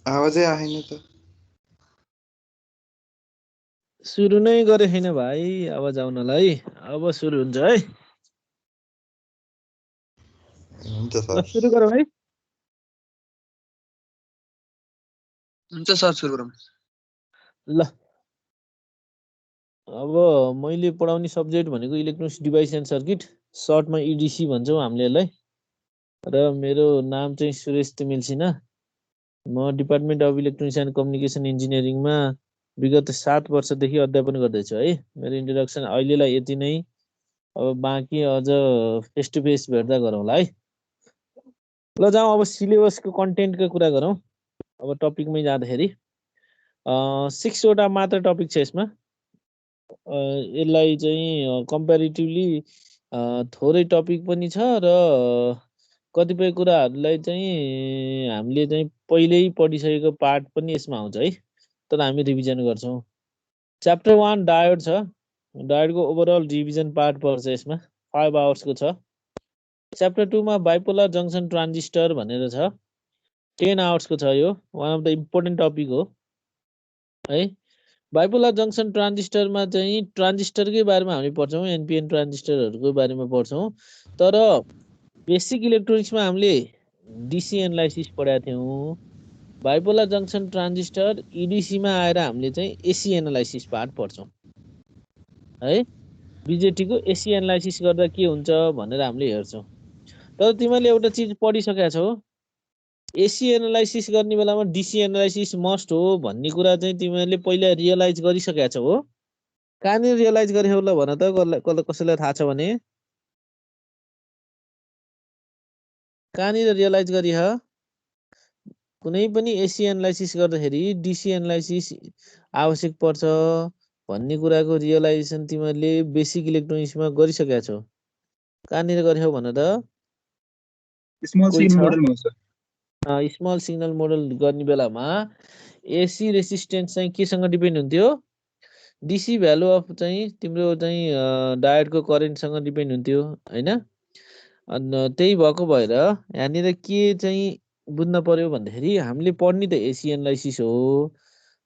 आवाजै आएन त। सुरु नै गरे छैन भाइ आवाज आउनलाई। अब सुरु हुन्छ है। हुन्छ ल सर। सुरु गरौँ है। हुन्छ सर सुरु गरौँ। ल अब मैले पढाउने सब्जेक्ट भनेको इलेक्ट्रोनिक्स डिभाइस एन्ड सर्किट, सर्टमा इडिसी भन्छौँ हामीले यसलाई। र मेरो नाम चाहिँ सुरेश तिमिल सिन्हा। म department of electronics and communication इन्जिनियरिङमा विगत 7 वर्षदेखि अध्यापन गर्दैछु है। मेरो इन्ट्रोडक्सन अहिलेलाई यति नै। अब बाँकी अझ फेस टु फेस भेट्दा गरौँला है। ल जाउँ अब सिलेबसको कन्टेन्टको कुरा गरौँ। अब टपिकमै जाँदाखेरि 6 वटा मात्र टपिक छ यसमा। यसलाई चाहिँ कम्पेरिटिभली थोरै टपिक पनि छ र कतिपय कुराहरूलाई चाहिँ हामीले चाहिँ पहिल्यै पढिसकेको पार्ट पनि यसमा आउँछ है। तर हामी रिभिजन गर्छौँ। च्याप्टर 1 डायोड छ। डायोडको ओभरअल रिभिजन पार्ट पर्छ यसमा, 5 आवर्सको छ। च्याप्टर 2 मा बाइपोलर जङ्सन ट्रान्जिस्टर भनेर छ, 10 आवर्सको छ। यो one of the important topic हो है। बाइपोलर जङ्सन ट्रान्जिस्टरमा चाहिँ ट्रान्जिस्टरकै बारेमा हामी पढ्छौँ, एनपिएन ट्रान्जिस्टरहरूको बारेमा पढ्छौँ। तर बेसिक इलेक्ट्रोनिक्समा हामीले डिसी एनालाइसिस पढाएको थियौँ। बाइपोलर जङ्सन ट्रान्जिस्टर इडिसीमा आएर हामीले चाहिँ एसी एनालाइसिस पार्ट पढ्छौँ है। बिजेटीको एसी एनालाइसिस गर्दा के हुन्छ भनेर हामीले हेर्छौँ। तर तिमीहरूले एउटा चिज पढिसकेका छौ, एसी एनालाइसिस गर्ने बेलामा डिसी एनालाइसिस मस्ट हो भन्ने कुरा चाहिँ तिमीहरूले पहिला रियलाइज गरिसकेका छौ हो। कहाँनिर रियलाइज गरे हो ल भन त, कसैलाई थाहा छ भने? कहाँनिर रियलाइज गरी ह? कुनै पनि एसी एनालाइसिस गर्दाखेरि डिसी एनालाइसिस आवश्यक पर्छ भन्ने कुराको रियलाइजेसन तिमीहरूले बेसिक इलेक्ट्रोनिक्समा गरिसकेका छौ। कहाँनिर गरे हो भन त? स्मल सिग्नल मोडलमा हो सर। स्मल सिग्नल मोडल गर्ने बेलामा एसी रेसिस्टेन्स चाहिँ केसँग डिपेन्ड हुन्थ्यो? डिसी भ्यालु अफ चाहिँ तिम्रो चाहिँ डायोडको करेन्टसँग डिपेन्ड हुन्थ्यो होइन। अनि त्यही भएको भएर यहाँनिर के चाहिँ बुझ्न पर्यो भन्दाखेरि हामीले पढ्ने त एसी एनालाइसिस हो,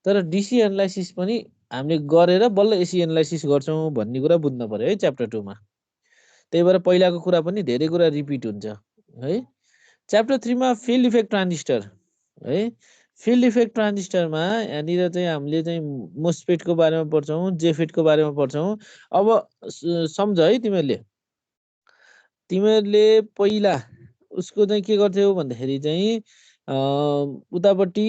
तर डिसी एनालाइसिस पनि हामीले गरेर बल्ल एसी एनालाइसिस गर्छौँ भन्ने कुरा बुझ्न पर्यो है च्याप्टर 2 मा। त्यही भएर पहिलाको कुरा पनि धेरै कुरा रिपिट हुन्छ है। च्याप्टर 3 मा फिल्ड इफेक्ट ट्रान्जिस्टर है। फिल्ड इफेक्ट ट्रान्जिस्टरमा यहाँनिर चाहिँ हामीले चाहिँ मोस्फेटको बारेमा पढ्छौँ, जेफेटको बारेमा पढ्छौँ। अब सम्झ है तिमीहरूले पहिला उसको चाहिँ के गर्थ्यौ भन्दाखेरि चाहिँ उतापट्टि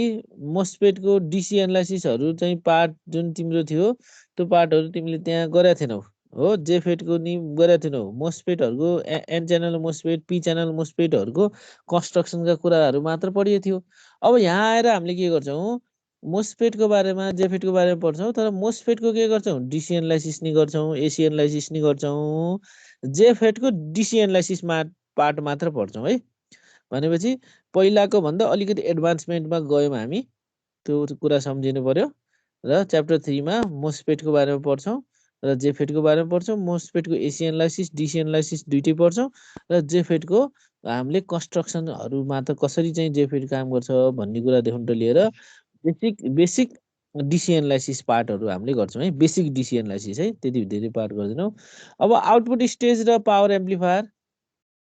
मोस्फेटको डिसी एनालाइसिसहरू चाहिँ पार्ट जुन तिम्रो थियो त्यो पार्टहरू तिमीले त्यहाँ गरेका थिएनौ हो। जेफेटको नि गरेका थिएनौ। मोस्फेटहरूको N channel MOSFET, P channel मोस्फेटहरूको कन्स्ट्रक्सनका कुराहरू मात्र पढिएको थियो। अब यहाँ आएर हामीले के गर्छौँ, मोस्फेटको बारेमा जेफेटको बारेमा पढ्छौँ, तर मोस्फेटको के गर्छौँ, डिसी एनालाइसिस नि गर्छौँ, एसी एनालाइसिस नि गर्छौँ। जेफेटको डिसी एनालाइसिस पार्ट मात्र पढ्छौँ है। भनेपछि पहिलाको भन्दा अलिकति एडभान्समेन्टमा गयौँ हामी, त्यो कुरा सम्झिनु पर्यो। र च्याप्टर 3 मा मोस्फेटको बारेमा पढ्छौँ र जेफेटको बारेमा पढ्छौँ। मोस्फेटको एसी एनालाइसिस, डिसी एनालाइसिस दुइटै पढ्छौँ र जेफेटको हामीले कन्स्ट्रक्सनहरू मात्र कसरी चाहिँ जेफेट काम गर्छ भन्ने कुरादेखि लिएर बेसिक डिसी एनालाइसिस पार्टहरू हामीले गर्छौँ है। बेसिक डिसी एनालाइसिस है, त्यति धेरै पार्ट गर्दैनौँ। अब आउटपुट स्टेज र पावर एम्प्लिफायर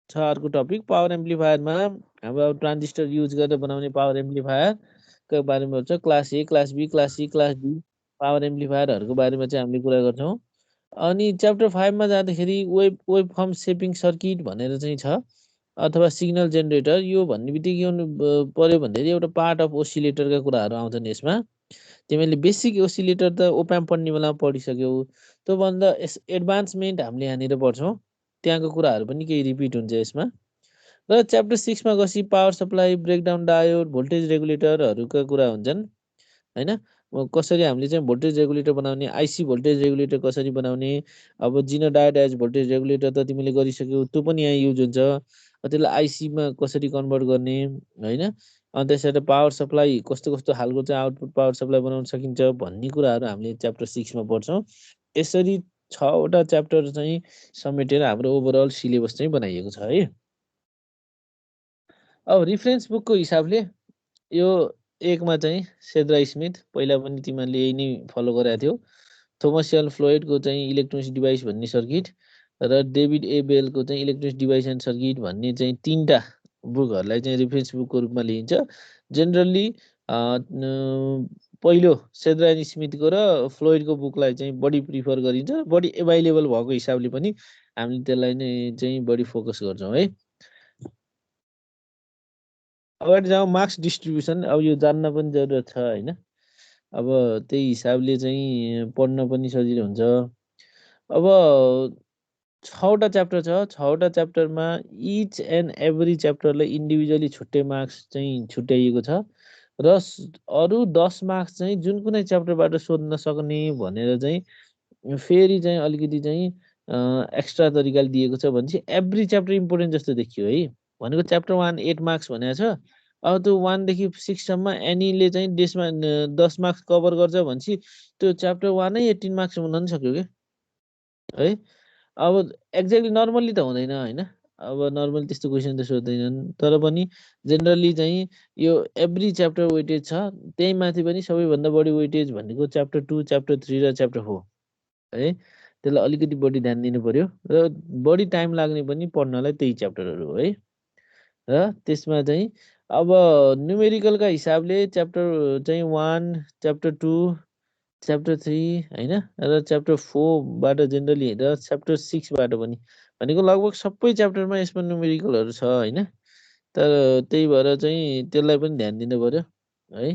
छ अर्को टपिक। पावर एम्प्लिफायरमा हाम्रो ट्रान्जिस्टर युज गरेर बनाउने पावर एम्प्लिफायरको बारेमा हुन्छ। Class A, class B, class C, class D power एम्प्लिफायरहरूको बारेमा चाहिँ हामीले कुरा गर्छौँ। अनि च्याप्टर 5 मा जाँदाखेरि वेब फर्म सेपिङ सर्किट भनेर चाहिँ छ, अथवा सिग्नल जेनेरेटर। यो भन्ने बित्तिकै के हुनु पर्यो भन्दाखेरि एउटा पार्ट अफ ओसिलेटरका कुराहरू आउँछन् यसमा। तिमीले बेसिक ओसिलेटर त ओप्याम्प पढ्ने बेलामा पढिसक्यौ, त्योभन्दा एडभान्समेन्ट हामीले यहाँनिर पढ्छौँ। त्यहाँको कुराहरू पनि केही रिपिट हुन्छ यसमा। र च्याप्टर 6 मा गएपछि power supply, breakdown diode, voltage रेगुलेटरहरूका कुरा हुन्छन् होइन। कसरी हामीले चाहिँ भोल्टेज रेगुलेटर बनाउने, आइसी भोल्टेज रेगुलेटर कसरी बनाउने। अब जिनो डायोड एज भोल्टेज रेगुलेटर त तिमीले गरिसक्यौ, त्यो पनि यहाँ युज हुन्छ। त्यसलाई आइसीमा कसरी कन्भर्ट गर्ने होइन। अनि त्यसरी पावर सप्लाई कस्तो कस्तो खालको चाहिँ आउटपुट पावर सप्लाई बनाउन सकिन्छ भन्ने कुराहरू हामीले च्याप्टर 6 मा पढ्छौँ। यसरी 6 वटा च्याप्टर चाहिँ समेटेर हाम्रो ओभरअल सिलेबस चाहिँ बनाइएको छ है। अब रिफरेन्स बुकको हिसाबले यो 1 मा चाहिँ सेद्रा स्मिथ पहिला पनि तिमीहरूले यही नै फलो गरेको थियौ। थोमस यल फ्लोइडको चाहिँ इलेक्ट्रोनिक्स डिभाइस भन्ने सर्किट र डेभिड ए बेलको चाहिँ इलेक्ट्रोनिक्स डिभाइस एन्ड सर्किट भन्ने चाहिँ 3टा बुकहरूलाई चाहिँ रेफरेन्स बुकको रूपमा लिइन्छ। जेनरली पहिलो सेद्रा स्मिथको र फ्लोइडको बुकलाई चाहिँ बढी प्रिफर गरिन्छ, बढी एभाइलेबल भएको हिसाबले पनि हामीले त्यसलाई नै चाहिँ बढी फोकस गर्छौँ है। अगाडि जाउँ मार्क्स डिस्ट्रिब्युसन। अब यो जान्न पनि जरुरत छ होइन। अब त्यही हिसाबले चाहिँ पढ्न पनि सजिलो हुन्छ। अब 6वटा च्याप्टर छ। 6वटा च्याप्टरमा इच एन्ड एभ्री च्याप्टरलाई इन्डिभिजुअली छुट्टै मार्क्स चाहिँ छुट्याइएको छ र अरू 10 मार्क्स चाहिँ जुन कुनै च्याप्टरबाट सोध्न सक्ने भनेर चाहिँ फेरि चाहिँ अलिकति चाहिँ एक्स्ट्रा तरिकाले दिएको छ भने चाहिँ एभ्री च्याप्टर इम्पोर्टेन्ट जस्तो देखियो है। भनेको च्याप्टर 1 8 मार्क्स भनेको छ। अब त्यो 1 देखि 6 सम्म एनीले चाहिँ 10 मार्क्स कभर गर्छ भनेपछि त्यो च्याप्टर 1 नै 18 मार्क्स हुन पनि सक्यो के है। अब एक्ज्याक्टली नर्मल्ली त हुँदैन होइन। अब नर्मली त्यस्तो क्वेसन त सोध्दैनन्, तर पनि जेनरली चाहिँ यो एभ्री च्याप्टर वेटेज छ। त्यही माथि पनि सबैभन्दा बढी वेटेज भनेको च्याप्टर 2, च्याप्टर 3 र च्याप्टर 4 है। त्यसलाई अलिकति बढी ध्यान दिनु पर्यो र बढी टाइम लाग्ने पनि पढ्नलाई त्यही च्याप्टरहरू हो है। र त्यसमा चाहिँ अब न्युमेरिकलका हिसाबले च्याप्टर चाहिँ 1, च्याप्टर 2, च्याप्टर 3 होइन र च्याप्टर 4बाट जेनरली र च्याप्टर 6बाट पनि भनेको लगभग सबै च्याप्टरमा यसमा न्युमेरिकलहरू छ होइन। तर त्यही भएर चाहिँ त्यसलाई पनि ध्यान दिनु पर्यो है।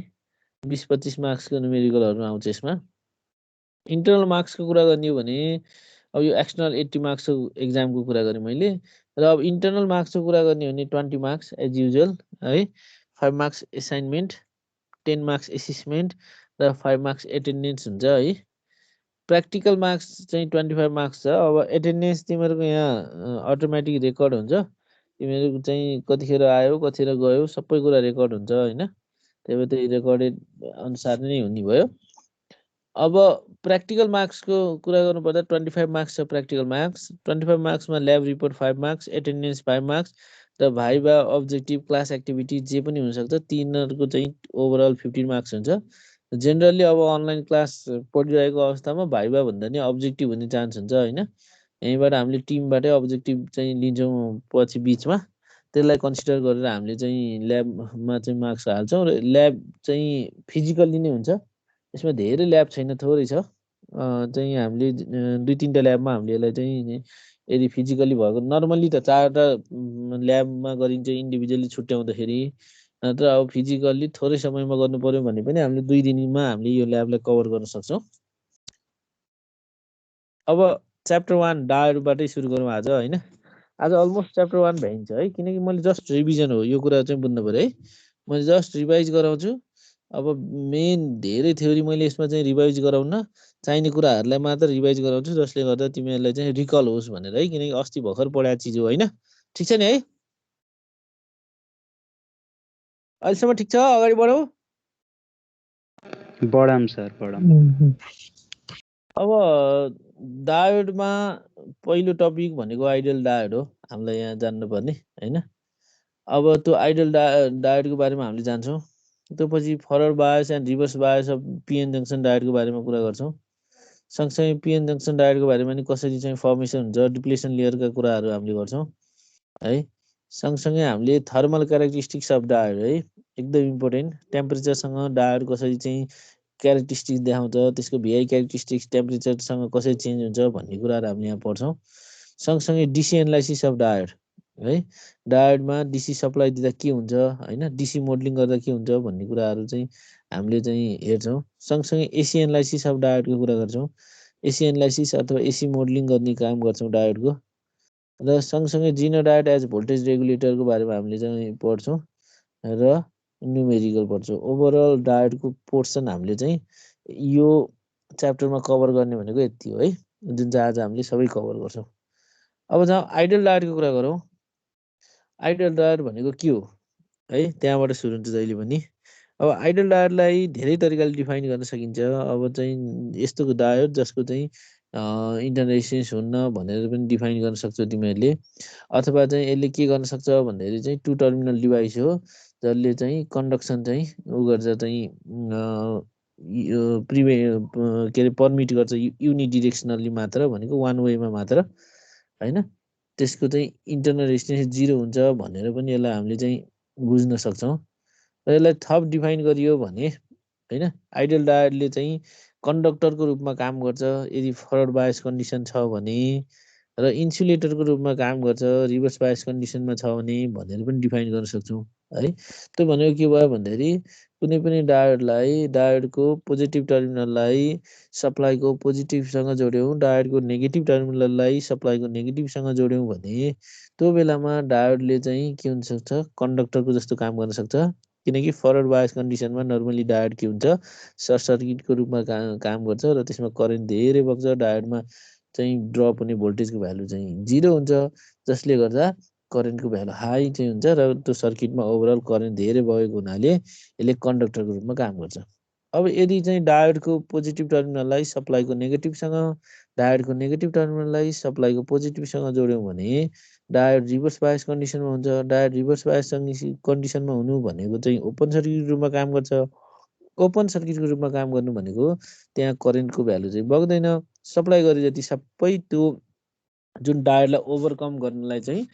20-25 मार्क्सको न्युमेरिकलहरू आउँछ यसमा। इन्टरनल मार्क्सको कुरा गर्ने हो भने अब यो एक्सटर्नल 80 मार्क्सको एक्जामको कुरा गरेँ मैले। र अब इन्टरनल मार्क्सको कुरा गर्ने हो भने 20 मार्क्स एज युजुअल है। 5 मार्क्स एसाइनमेन्ट, 10 मार्क्स एसेसमेन्ट र 5 मार्क्स एटेन्डेन्स हुन्छ है। प्र्याक्टिकल मार्क्स चाहिँ 25 मार्क्स छ। अब एटेन्डेन्स तिमीहरूको यहाँ अटोमेटिक रेकर्ड हुन्छ। तिमीहरू चाहिँ कतिखेर आयो कतिखेर गयो सबै कुरा रेकर्ड हुन्छ होइन। त्यही भएर त्यही रेकर्डेड अनुसार नै हुने भयो। अब प्र्याक्टिकल मार्क्सको कुरा गर्नुपर्दा 25 मार्क्स छ प्र्याक्टिकल मार्क्स। 25 मार्क्समा lab report 5 marks, attendance 5 marks र भाइभा, अब्जेक्टिभ, क्लास एक्टिभिटी जे पनि हुनसक्छ तिनीहरूको चाहिँ ओभरअल 15 मार्क्स हुन्छ। जेनरली अब अनलाइन क्लास पढिरहेको अवस्थामा भाइभा भन्दा नि अब्जेक्टिभ हुने चान्स हुन्छ होइन। यहीँबाट हामीले टिमबाटै अब्जेक्टिभ चाहिँ लिन्छौँ पछि बिचमा। त्यसलाई कन्सिडर गरेर हामीले चाहिँ ल्याबमा चाहिँ मार्क्स हाल्छौँ र ल्याब चाहिँ फिजिकल्ली नै हुन्छ। यसमा धेरै ल्याब छैन, थोरै छ। चाहिँ हामीले 2-3टा ल्याबमा हामीले यसलाई चाहिँ यदि फिजिकल्ली भएको नर्मल्ली त 4टा ल्याबमा गरिन्छ इन्डिभिजुअली छुट्याउँदाखेरि। नत्र अब फिजिकल्ली थोरै समयमा गर्नु पर्यो भने पनि हामीले 2 दिनमा हामीले यो ल्याबलाई कभर गर्न सक्छौँ। अब च्याप्टर 1 डायोडबाटै सुरु गरौँ आज होइन। आज अलमोस्ट च्याप्टर 1 भ्याइन्छ है, किनकि मैले जस्ट रिभिजन हो यो कुरा चाहिँ बुझ्नु पर्यो है। मैले जस्ट रिभाइज गराउँछु। अब मेन धेरै थ्योरी मैले यसमा चाहिँ रिभाइज गराउन चाहिने कुराहरूलाई मात्र रिभाइज गराउँछु, जसले गर्दा तिमीहरूलाई चाहिँ रिकल होस् भनेर है। किनकि अस्ति भर्खर पढाएको चिज हो होइन। ठिक छ नि है, अहिलेसम्म ठिक छ? अगाडि बढौँ। बढाम सर बढाम। अब डायोडमा पहिलो टपिक भनेको आइडियल डायोड हो हामीलाई यहाँ जान्नुपर्ने होइन। अब त्यो आइडियल डायोडको बारेमा हामीले जान्छौँ। त्यो पछि forward bias and reverse bias of PN junction डायोडको बारेमा कुरा गर्छौँ। सँगसँगै पिएन जङ्सन डायोडको बारेमा नि कसरी चाहिँ फर्मेसन हुन्छ, डिप्लेसन लेयरका कुराहरू हामीले गर्छौँ है। सँगसँगै हामीले थर्मल क्यारेक्टरिस्टिक्स अफ डायोड है, एकदम इम्पोर्टेन्ट। टेम्परेचरसँग डायोड कसरी चाहिँ क्यारेक्टरिस्टिक्स देखाउँछ, त्यसको भिआई क्यारेक्टरिस्टिक्स टेम्परेचरसँग कसरी चेन्ज हुन्छ भन्ने कुराहरू हामीले यहाँ पढ्छौँ। सँगसँगै डिसी एनालाइसिस अफ डायोड है, डायोडमा डिसी सप्लाई दिँदा के हुन्छ होइन, डिसी मोडलिङ गर्दा के हुन्छ भन्ने कुराहरू चाहिँ हामीले चाहिँ हेर्छौँ। सँगसँगै एसी एनालाइसिस अफ डायोडको कुरा गर्छौँ। एसी एनालाइसिस अथवा एसी मोडलिङ गर्ने काम गर्छौँ डायोडको। र सँगसँगै जिनो डायोड एज भोल्टेज रेगुलेटरको बारेमा हामीले चाहिँ पढ्छौँ र न्युमेरिकल पढ्छौँ। ओभरअल डायोडको पोर्सन हामीले चाहिँ यो च्याप्टरमा कभर गर्ने भनेको यति हो है, जुन चाहिँ आज हामीले सबै कभर गर्छौँ। अब जहाँ आइडियल डायोडको कुरा गरौँ। आइडियल डायोड भनेको के हो है, त्यहाँबाट सुरु हुन्छ जहिले पनि। अब आइडियल डायोडलाई धेरै तरिकाले डिफाइन गर्न सकिन्छ। अब चाहिँ यस्तो डायोड जसको चाहिँ इन्टरनल रेजिस्टेन्स हुन्न भनेर पनि डिफाइन गर्न सक्छौ तिमीहरूले। अथवा चाहिँ यसले के गर्न सक्छ भन्दाखेरि चाहिँ 2 टर्मिनल डिभाइस हो जसले चाहिँ कन्डक्सन चाहिँ उ गर्छ चाहिँ के अरे पर्मिट गर्छ युनिडिरेक्सनल्ली मात्र भनेको वान वेमा मात्र होइन। त्यसको चाहिँ इन्टरनल रेजिस्टेन्स 0 हुन्छ भनेर पनि यसलाई हामीले चाहिँ बुझ्न सक्छौँ। र यसलाई थप डिफाइन गरियो भने होइन आइडियल डायोडले चाहिँ कन्डक्टरको रूपमा काम गर्छ यदि फरवर्ड बायस कन्डिसन छ भने, र इन्सुलेटरको रूपमा काम गर्छ रिभर्स बायस कन्डिसनमा छ भने भनेर पनि डिफाइन गर्न सक्छौँ है। त्यो भनेको के भयो भन्दाखेरि कुनै पनि डायोडको पोजिटिभ टर्मिनललाई सप्लाईको पोजिटिभसँग जोड्यौँ, डायोडको नेगेटिभ टर्मिनललाई सप्लाईको नेगेटिभसँग जोड्यौँ भने त्यो बेलामा डायोडले चाहिँ के हुन सक्छ, कन्डक्टरको जस्तो काम गर्न सक्छ। किनकि फरवर्ड बायस कन्डिसनमा नर्मली डायोड के हुन्छ, सर्ट सर्किटको रूपमा काम गर्छ र त्यसमा करेन्ट धेरै बग्छ। डायोडमा चाहिँ ड्रप हुने भोल्टेजको भ्यालु चाहिँ 0 हुन्छ, जसले गर्दा करेन्टको भ्यालु हाई चाहिँ हुन्छ र त्यो सर्किटमा ओभरअल करेन्ट धेरै बगेको हुनाले यसले कन्डक्टरको रूपमा काम गर्छ। अब यदि चाहिँ डायोडको पोजिटिभ टर्मिनललाई सप्लाईको नेगेटिभसँग, डायोडको नेगेटिभ टर्मिनललाई सप्लाईको पोजिटिभसँग जोड्यौँ भने डायोड रिभर्स बायस कन्डिसनमा हुन्छ। डायोड रिभर्स बायस कन्डिसनमा हुनु भनेको चाहिँ ओपन सर्किटको रूपमा काम गर्छ। ओपन सर्किटको रूपमा काम गर्नु भनेको त्यहाँ करेन्टको भ्यालु चाहिँ बग्दैन, सप्लाई गरे जति सबै त्यो जुन डायोडलाई ओभरकम गर्नलाई चाहिँ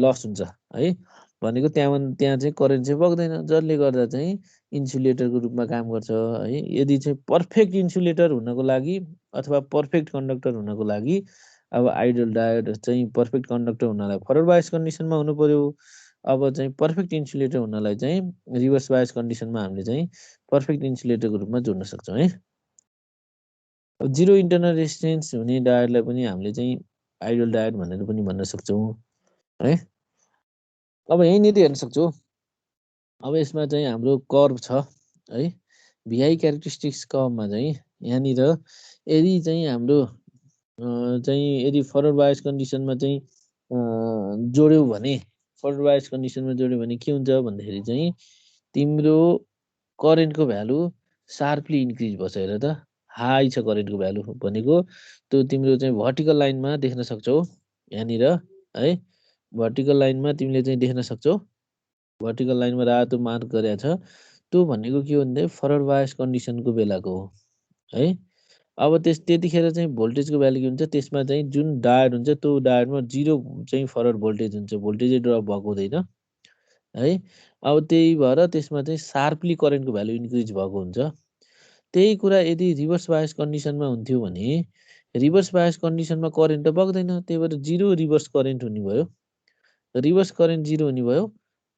लस हुन्छ है। भनेको त्यहाँ चाहिँ करेन्ट चाहिँ बग्दैन, जसले गर्दा चाहिँ इन्सुलेटरको रूपमा काम गर्छ है। यदि चाहिँ पर्फेक्ट इन्सुलेटर हुनको लागि अथवा पर्फेक्ट कन्डक्टर हुनको लागि अब आइडियल डायोड चाहिँ पर्फेक्ट कन्डक्टर हुनलाई फरवर्ड बायस कन्डिसनमा हुनु पर्यो। अब चाहिँ पर्फेक्ट इन्सुलेटर हुनलाई चाहिँ रिभर्स बायस कन्डिसनमा हामीले चाहिँ पर्फेक्ट इन्सुलेटरको रूपमा जोड्न सक्छौँ है। अब 0 इन्टरनल रेजिस्टेन्स हुने डायोडलाई पनि हामीले चाहिँ आइडियल डायोड भनेर पनि भन्न सक्छौँ है। अब यहीँनिर हेर्न सक्छौँ, अब यसमा चाहिँ हाम्रो कर्भ छ है। भिआई क्यारेक्टरिस्टिक्स कर्भमा चाहिँ यहाँनिर यदि चाहिँ हाम्रो चाहिँ यदि फरवर्ड बायस कन्डिसनमा चाहिँ जोड्यौँ भने, फरवर्ड बायस कन्डिसनमा जोड्यो भने के हुन्छ भन्दाखेरि चाहिँ तिम्रो करेन्टको भ्यालु सार्पली इन्क्रिज भएछ। हेर त हाई छ करेन्टको भ्यालु भनेको त्यो तिम्रो चाहिँ भर्टिकल लाइनमा देख्न सक्छौ यहाँनिर है। भर्टिकल लाइनमा तिमीले चाहिँ देख्न सक्छौ, भर्टिकल लाइनमा रातो मार्क गरेको छ, त्यो भनेको के हो भन्दा फरवर्ड बायस कन्डिसनको बेलाको हो है। अब त्यतिखेर चाहिँ भोल्टेजको भ्यालु के हुन्छ, त्यसमा चाहिँ जुन डायोड हुन्छ त्यो डायोडमा 0 चाहिँ फरवर्ड भोल्टेज हुन्छ, भोल्टेजै ड्रप भएको हुँदैन है। अब त्यही भएर त्यसमा चाहिँ सार्पली करेन्टको भ्यालु इन्क्रिज भएको हुन्छ। त्यही कुरा यदि रिभर्स बायस कन्डिसनमा हुन्थ्यो भने रिभर्स बायस कन्डिसनमा करेन्ट त बग्दैन, त्यही भएर 0 रिभर्स करेन्ट हुने भयो, रिभर्स करेन्ट 0 हुने भयो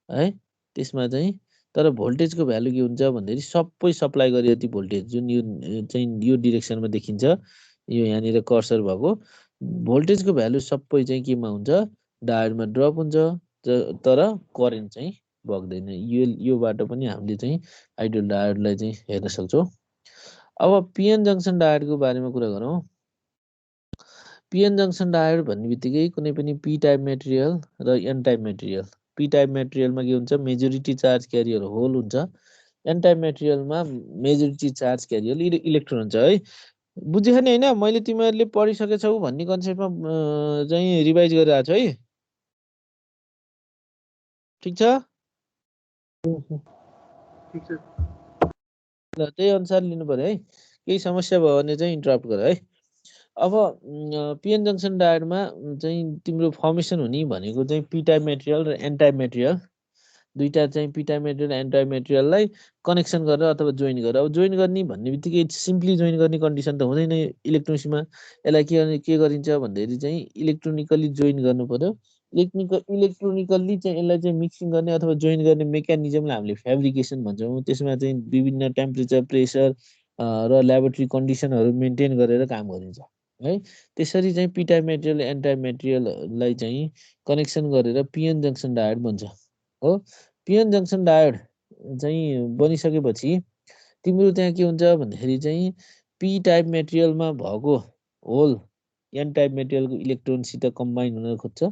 है। त्यसमा चाहिँ तर भोल्टेजको भ्यालु के हुन्छ भन्दाखेरि सबै सप्लाई गरे जति भोल्टेज जुन यो चाहिँ यो डिरेक्सनमा देखिन्छ, यो यहाँनिर कर्सर भएको भोल्टेजको भ्यालु सबै चाहिँ केमा हुन्छ, डायोडमा ड्रप हुन्छ, तर करेन्ट चाहिँ बग्दैन। यो बाटो पनि हामीले चाहिँ आइडियल डायोडलाई चाहिँ हेर्न सक्छौँ। अब पिएन जङ्सन डायोडको बारेमा कुरा गरौँ। पिएन जङ्सन डायोड भन्ने बित्तिकै कुनै पनि पी टाइप मेटेरियल र N type material, P type मेटेरियलमा के हुन्छ, मेजोरिटी चार्ज क्यारियर होल हुन्छ, एन टाइप मेटेरियलमा मेजोरिटी चार्ज क्यारियर इलेक्ट्रोन हुन्छ है। बुझेछ नि होइन, मैले तिमीहरूले पढिसकेछौ भन्ने कन्सेप्टमा चाहिँ रिभाइज गरेर आएको छु है। ठिक छ, ल त्यही अनुसार लिनु पर्यो है। केही समस्या भयो भने चाहिँ इन्टरप्ट गर है। अब पिएन जङ्सन डायोडमा चाहिँ तिम्रो फर्मेसन हुने भनेको चाहिँ पी टाइप मेटेरियल र एन टाइप मेटेरियल, दुईटा चाहिँ P type material N type मेटेरियललाई कनेक्सन गरेर अथवा जोइन गरेर। अब जोइन गर्ने भन्ने बित्तिकै सिम्पली जोइन गर्ने कन्डिसन त हुँदैन इलेक्ट्रोनिक्समा। यसलाई के गरिन्छ भन्दाखेरि चाहिँ इलेक्ट्रोनिकली जोइन गर्नु पर्यो। इलेक्ट्रोनिकल्ली चाहिँ यसलाई चाहिँ मिक्सिङ गर्ने अथवा जोइन गर्ने मेकानिजमलाई हामीले फेब्रिकेसन भन्छौँ। त्यसमा चाहिँ विभिन्न टेम्परेचर, प्रेसर र ल्याबोरेटरी कन्डिसनहरू मेन्टेन गरेर काम गरिन्छ है। त्यसरी चाहिँ P type material N type मेटेरियललाई चाहिँ कनेक्सन गरेर पिएन जङ्सन डायोड बन्छ हो। पिएन जङ्सन डायोड चाहिँ बनिसकेपछि तिम्रो त्यहाँ के हुन्छ भन्दाखेरि चाहिँ पी टाइप मेटेरियलमा भएको होल एन टाइप मेटेरियलको इलेक्ट्रोनसित कम्बाइन हुन खोज्छ।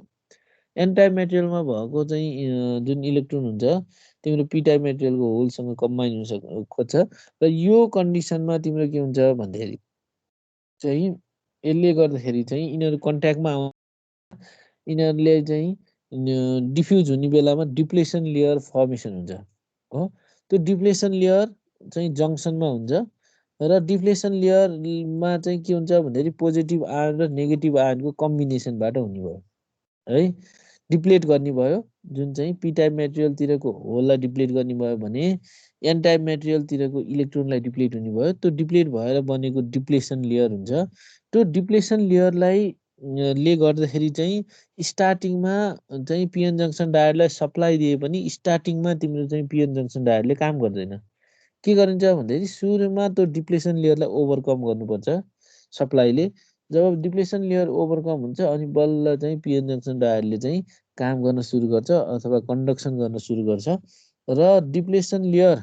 एन टाइप मेटेरियलमा भएको चाहिँ जुन इलेक्ट्रोन हुन्छ तिम्रो पी टाइप मेटेरियलको होलसँग कम्बाइन हुन खोज्छ। र यो कन्डिसनमा तिम्रो के हुन्छ भन्दाखेरि चाहिँ यसले गर्दाखेरि चाहिँ यिनीहरू कन्ट्याक्टमा यिनीहरूले चाहिँ डिफ्युज हुने बेलामा डिप्लेसन लेयर फर्मेसन हुन्छ हो। त्यो डिप्लेसन लेयर चाहिँ जङ्सनमा हुन्छ र डिप्लेसन लेयरमा चाहिँ के हुन्छ भन्दाखेरि पोजिटिभ आयन र नेगेटिभ आयनको कम्बिनेसनबाट हुने भयो है। डिप्लेट गर्ने भयो जुन चाहिँ पी टाइप मेटेरियलतिरको होललाई डिप्लेट गर्ने भयो भने एन टाइप मेटेरियलतिरको इलेक्ट्रोनलाई डिप्लेट हुने भयो। त्यो डिप्लेट भएर बनेको डिप्लेसन लेयर हुन्छ। त्यो डिप्लेसन लेयरलाई ले गर्दाखेरि चाहिँ स्टार्टिङमा चाहिँ पिएन जङ्सन डायोडलाई सप्लाई दिए पनि स्टार्टिङमा तिम्रो चाहिँ पिएन जङ्सन डायोडले काम गर्दैन। के गरिन्छ भन्दाखेरि सुरुमा त्यो डिप्लेसन लेयरलाई ओभरकम गर्नुपर्छ सप्लाईले। जब डिप्लेसन लेयर ओभरकम हुन्छ अनि बल्ल चाहिँ पिएन जङ्सन डायोडले चाहिँ काम गर्न सुरु गर्छ अथवा कन्डक्सन गर्न सुरु गर्छ। र डिप्लेसन लेयर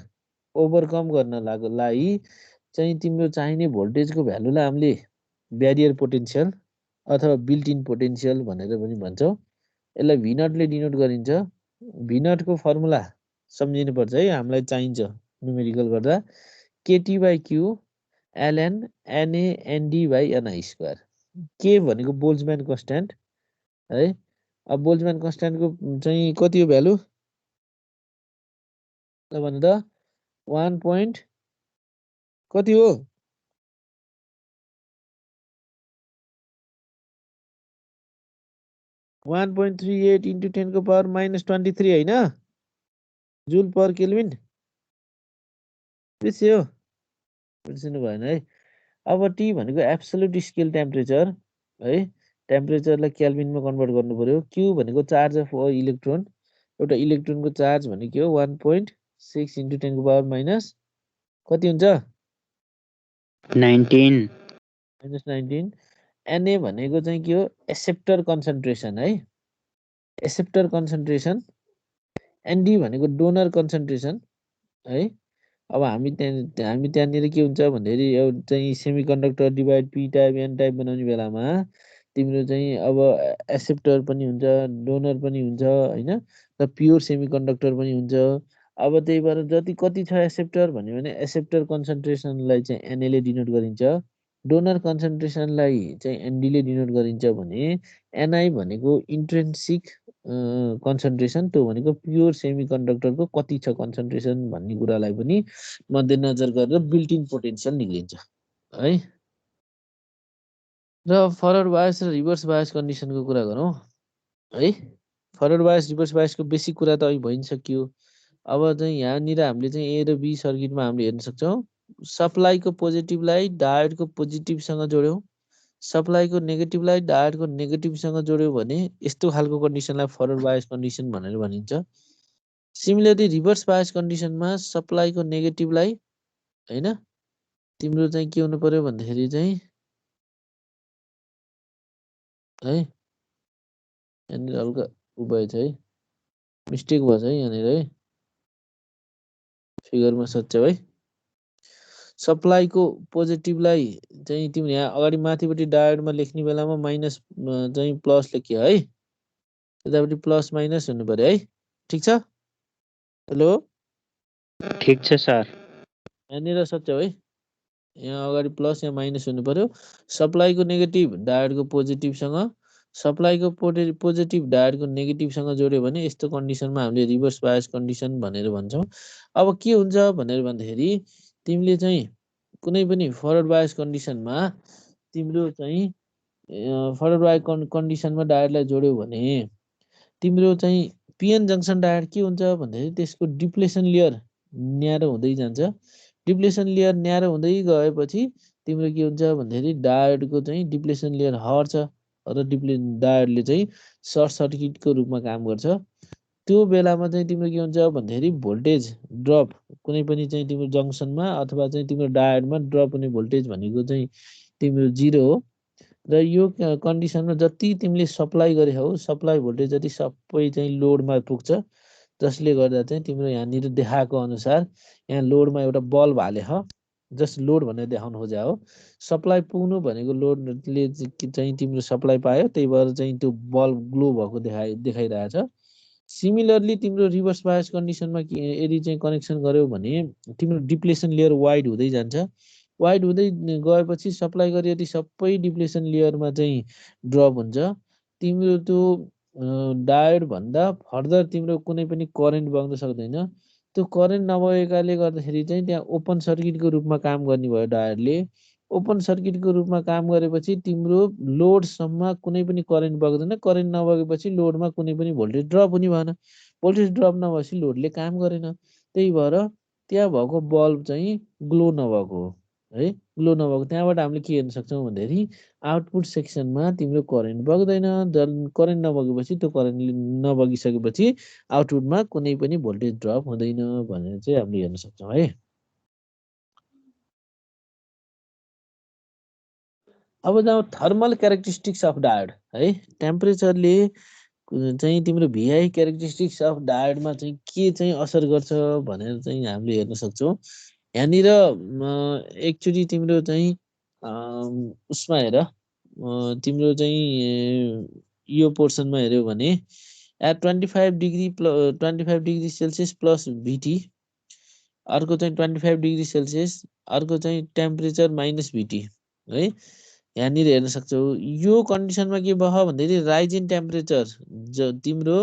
ओभरकम गर्नलाई चाहिँ तिम्रो चाहिने भोल्टेजको भ्यालुलाई हामीले ब्यारियर पोटेन्सियल अथवा बिल्ट इन पोटेन्सियल भनेर पनि भन्छौँ। यसलाई V0ले डिनोट गरिन्छ। V0को फर्मुला सम्झिनुपर्छ है, हामीलाई चाहिन्छ न्युमेरिकल गर्दा KT/Q ln NA/ND/Ni²। के भनेको बोल्ट्जम्यान कन्स्ट्यान्ट है। अब बोल्ट्जम्यान कन्स्ट्यान्टको चाहिँ कति हो भ्यालु ल भन्नु त 1 point कति हो 1.38 into 10 को पावर -23 होइन जुल पर केल्भिन बिर्स्यो बिर्सिनु भएन है। अब टी भनेको एब्सोल्युट स्केल टेम्परेचर है। टेम्परेचरलाई केल्भिनमा कन्भर्ट गर्नु पर्यो। क्यू भनेको चार्ज अफ इलेक्ट्रोन। एउटा इलेक्ट्रोनको चार्ज भनेको के हो 1.6 into 10 को पावर माइनस कति हुन्छ 19 -19। एनए भनेको चाहिँ के हो एक्सेप्टर कन्सन्ट्रेसन है, एक्सेप्टर कन्सन्ट्रेसन। एनडी भनेको डोनर कन्सन्ट्रेसन है। अब हामी त्यहाँनिर के हुन्छ भन्दाखेरि चाहिँ semiconductor divide P type N type बनाउने बेलामा तिम्रो चाहिँ अब एक्सेप्टर पनि हुन्छ डोनर पनि हुन्छ होइन र प्योर सेमिकन्डक्टर पनि हुन्छ। अब त्यही भएर जति कति छ एक्सेप्टर भन्यो भने एक्सेप्टर कन्सन्ट्रेसनलाई चाहिँ एनएले डिनोट गरिन्छ, डोनर कन्सन्ट्रेसनलाई चाहिँ एनडीले डिनोट गरिन्छ भने एनआई भनेको इन्ट्रेन्सिक कन्सन्ट्रेसन त्यो भनेको प्योर सेमिकन्डक्टरको कति छ कन्सन्ट्रेसन भन्ने कुरालाई पनि मध्यनजर गरेर बिल्ट इन पोटेन्सियल निक्लिन्छ है। र फरवर्ड बायस र रिभर्स बायस कन्डिसनको कुरा गरौँ है। फरवर्ड बायस रिभर्स बायसको बेसिक कुरा त अहिले भइसक्यो। अब चाहिँ यहाँनिर हामीले चाहिँ ए र बी सर्किटमा हामीले हेर्न सक्छौँ। सप्लाईको पोजिटिभलाई डायोडको पोजिटिभसँग जोड्यौँ, सप्लाईको नेगेटिभलाई डायोडको नेगेटिभसँग जोड्यो भने यस्तो खालको कन्डिसनलाई फरवर्ड बायस कन्डिसन भनेर भनिन्छ। सिमिलरली रिभर्स बायस कन्डिसनमा सप्लाईको नेगेटिभलाई होइन तिम्रो चाहिँ के हुनु पर्यो भन्दाखेरि चाहिँ है यहाँनिर हल्का उभएछ है मिस्टेक भएछ है यहाँनिर है फिगरमा सच्याउ है। सप्लाईको पोजिटिभलाई चाहिँ तिम्रो यहाँ अगाडि माथिपट्टि डायोडमा लेख्ने बेलामा माइनस चाहिँ प्लस लेख्यो है, यतापट्टि प्लस माइनस हुनु पर्यो है। ठिक छ हेलो ठीक छ सर। यहाँनिर सच्याउ है, यहाँ अगाडि प्लस यहाँ माइनस हुनु पर्यो। सप्लाईको नेगेटिभ डायोडको पोजिटिभसँग सप्लाईको पोजिटिभ डायोडको नेगेटिभसँग जोड्यो भने यस्तो कन्डिसनमा हामीले रिभर्स बायस कन्डिसन भनेर भन्छौँ। अब के हुन्छ भनेर भन्दाखेरि तिमीले चाहिँ कुनै पनि फरवर्ड बायस कन्डिसनमा तिम्रो चाहिँ फरवर्ड बायस कन्डिसनमा डायोडलाई जोड्यो भने तिम्रो चाहिँ पिएन जङ्सन डायोड के हुन्छ भन्दाखेरि त्यसको डिप्लेसन लेयर न्यारो हुँदै जान्छ। डिप्लेसन लेयर न्यारो हुँदै गएपछि तिम्रो के हुन्छ भन्दाखेरि डायोडको चाहिँ डिप्लेसन लेयर हट्छ र डायोडले चाहिँ सर्ट सर्किटको रूपमा काम गर्छ। त्यो बेलामा चाहिँ तिम्रो के हुन्छ भन्दाखेरि भोल्टेज ड्रप कुनै पनि चाहिँ तिम्रो जङ्सनमा अथवा चाहिँ तिम्रो डायोडमा ड्रप हुने भोल्टेज भनेको चाहिँ तिम्रो 0 हो। र यो कन्डिसनमा जति तिमीले सप्लाई गरे हौ सप्लाई भोल्टेज जति सबै चाहिँ लोडमा पुग्छ, जसले गर्दा चाहिँ तिम्रो यहाँनिर देखाएको अनुसार यहाँ लोडमा एउटा बल्ब हाले हो जस्ट लोड भनेर देखाउनु खोजे हो। सप्लाई पुग्नु भनेको लोडले चाहिँ तिम्रो सप्लाई पायो त्यही भएर चाहिँ त्यो बल्ब ग्लो भएको देखाइरहेछ। सिमिलरली तिम्रो रिभर्स बायस कन्डिसनमा यदि चाहिँ कनेक्सन गर्यो भने तिम्रो डिप्लेसन लेयर वाइड हुँदै जान्छ। वाइड हुँदै गएपछि सप्लाई गरे यदि सबै डिप्लेसन लेयरमा चाहिँ ड्रप हुन्छ। तिम्रो त्यो डायोड भन्दा फर्दर तिम्रो कुनै पनि करेन्ट बग्न सक्दैन। त्यो करेन्ट नबगेकाले गर्दाखेरि चाहिँ त्यहाँ ओपन सर्किटको रूपमा काम गर्ने भयो डायोडले। ओपन सर्किटको रूपमा काम गरेपछि तिम्रो लोडसम्म कुनै पनि करेन्ट बग्दैन। करेन्ट नबगेपछि लोडमा कुनै पनि भोल्टेज ड्रप हुने भएन। भोल्टेज ड्रप नभएपछि लोडले काम गरेन। त्यही भएर त्यहाँ भएको बल्ब चाहिँ ग्लो नभएको हो है। ग्लो नभएको त्यहाँबाट हामीले के हेर्न सक्छौँ भन्दाखेरि आउटपुट सेक्सनमा तिम्रो करेन्ट बग्दैन। करेन्ट नबगेपछि त्यो करेन्ट नबगिसकेपछि आउटपुटमा कुनै पनि भोल्टेज ड्रप हुँदैन भनेर चाहिँ हामीले हेर्न सक्छौँ है। अब जाउँ थर्मल क्यारेक्टरिस्टिक्स अफ डायोड है। टेम्परेचरले चाहिँ तिम्रो भिआई क्यारेक्टरिस्टिक्स अफ डायोडमा चाहिँ के चाहिँ असर गर्छ भनेर चाहिँ हामीले हेर्न सक्छौँ। यहाँनिर एकचोटि तिम्रो चाहिँ उसमा हेर तिम्रो चाहिँ यो पोर्सनमा हेऱ्यौ भने एट 25 डिग्री सेल्सियस प्लस भिटी, अर्को चाहिँ 25 डिग्री सेल्सियस, अर्को चाहिँ टेम्परेचर माइनस भिटी है। यहाँनिर हेर्न सक्छौ यो कन्डिसनमा के भयो भन्दाखेरि राइज इन टेम्परेचर तिम्रो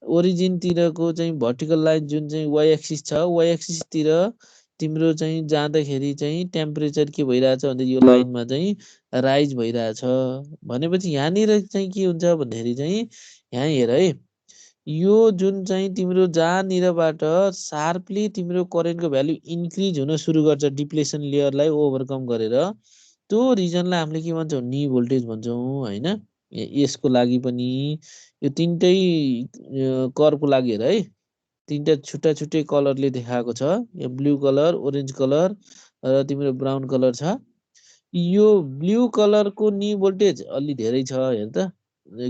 ओरिजिनतिरको चाहिँ भर्टिकल लाइन जुन चाहिँ वाइ एक्सिस छ, वाइ एक्सिसतिर तिम्रो चाहिँ जाँदाखेरि चाहिँ टेम्परेचर के भइरहेछ भन्दा यो लाइनमा चाहिँ राइज भइरहेछ। भनेपछि यहाँनिर चाहिँ के हुन्छ भन्दाखेरि चाहिँ यहाँ हेर है, यो जुन चाहिँ तिम्रो जहाँनिरबाट सार्पली तिम्रो करेन्टको भ्यालु इन्क्रिज हुन सुरु गर्छ डिप्लेसन लेयरलाई ओभरकम गरेर, त्यो रिजनलाई हामीले के भन्छौँ नी भोल्टेज भन्छौँ होइन। यसको लागि पनि यो तिनटै कर्वको लागि हेर है, तिनटा छुट्टा छुट्टै कलरले देखाएको छ। यो ब्लू कलर, ओरेन्ज कलर र तिम्रो ब्राउन कलर छ। यो ब्लू कलरको नी भोल्टेज अलि धेरै छ हेर त,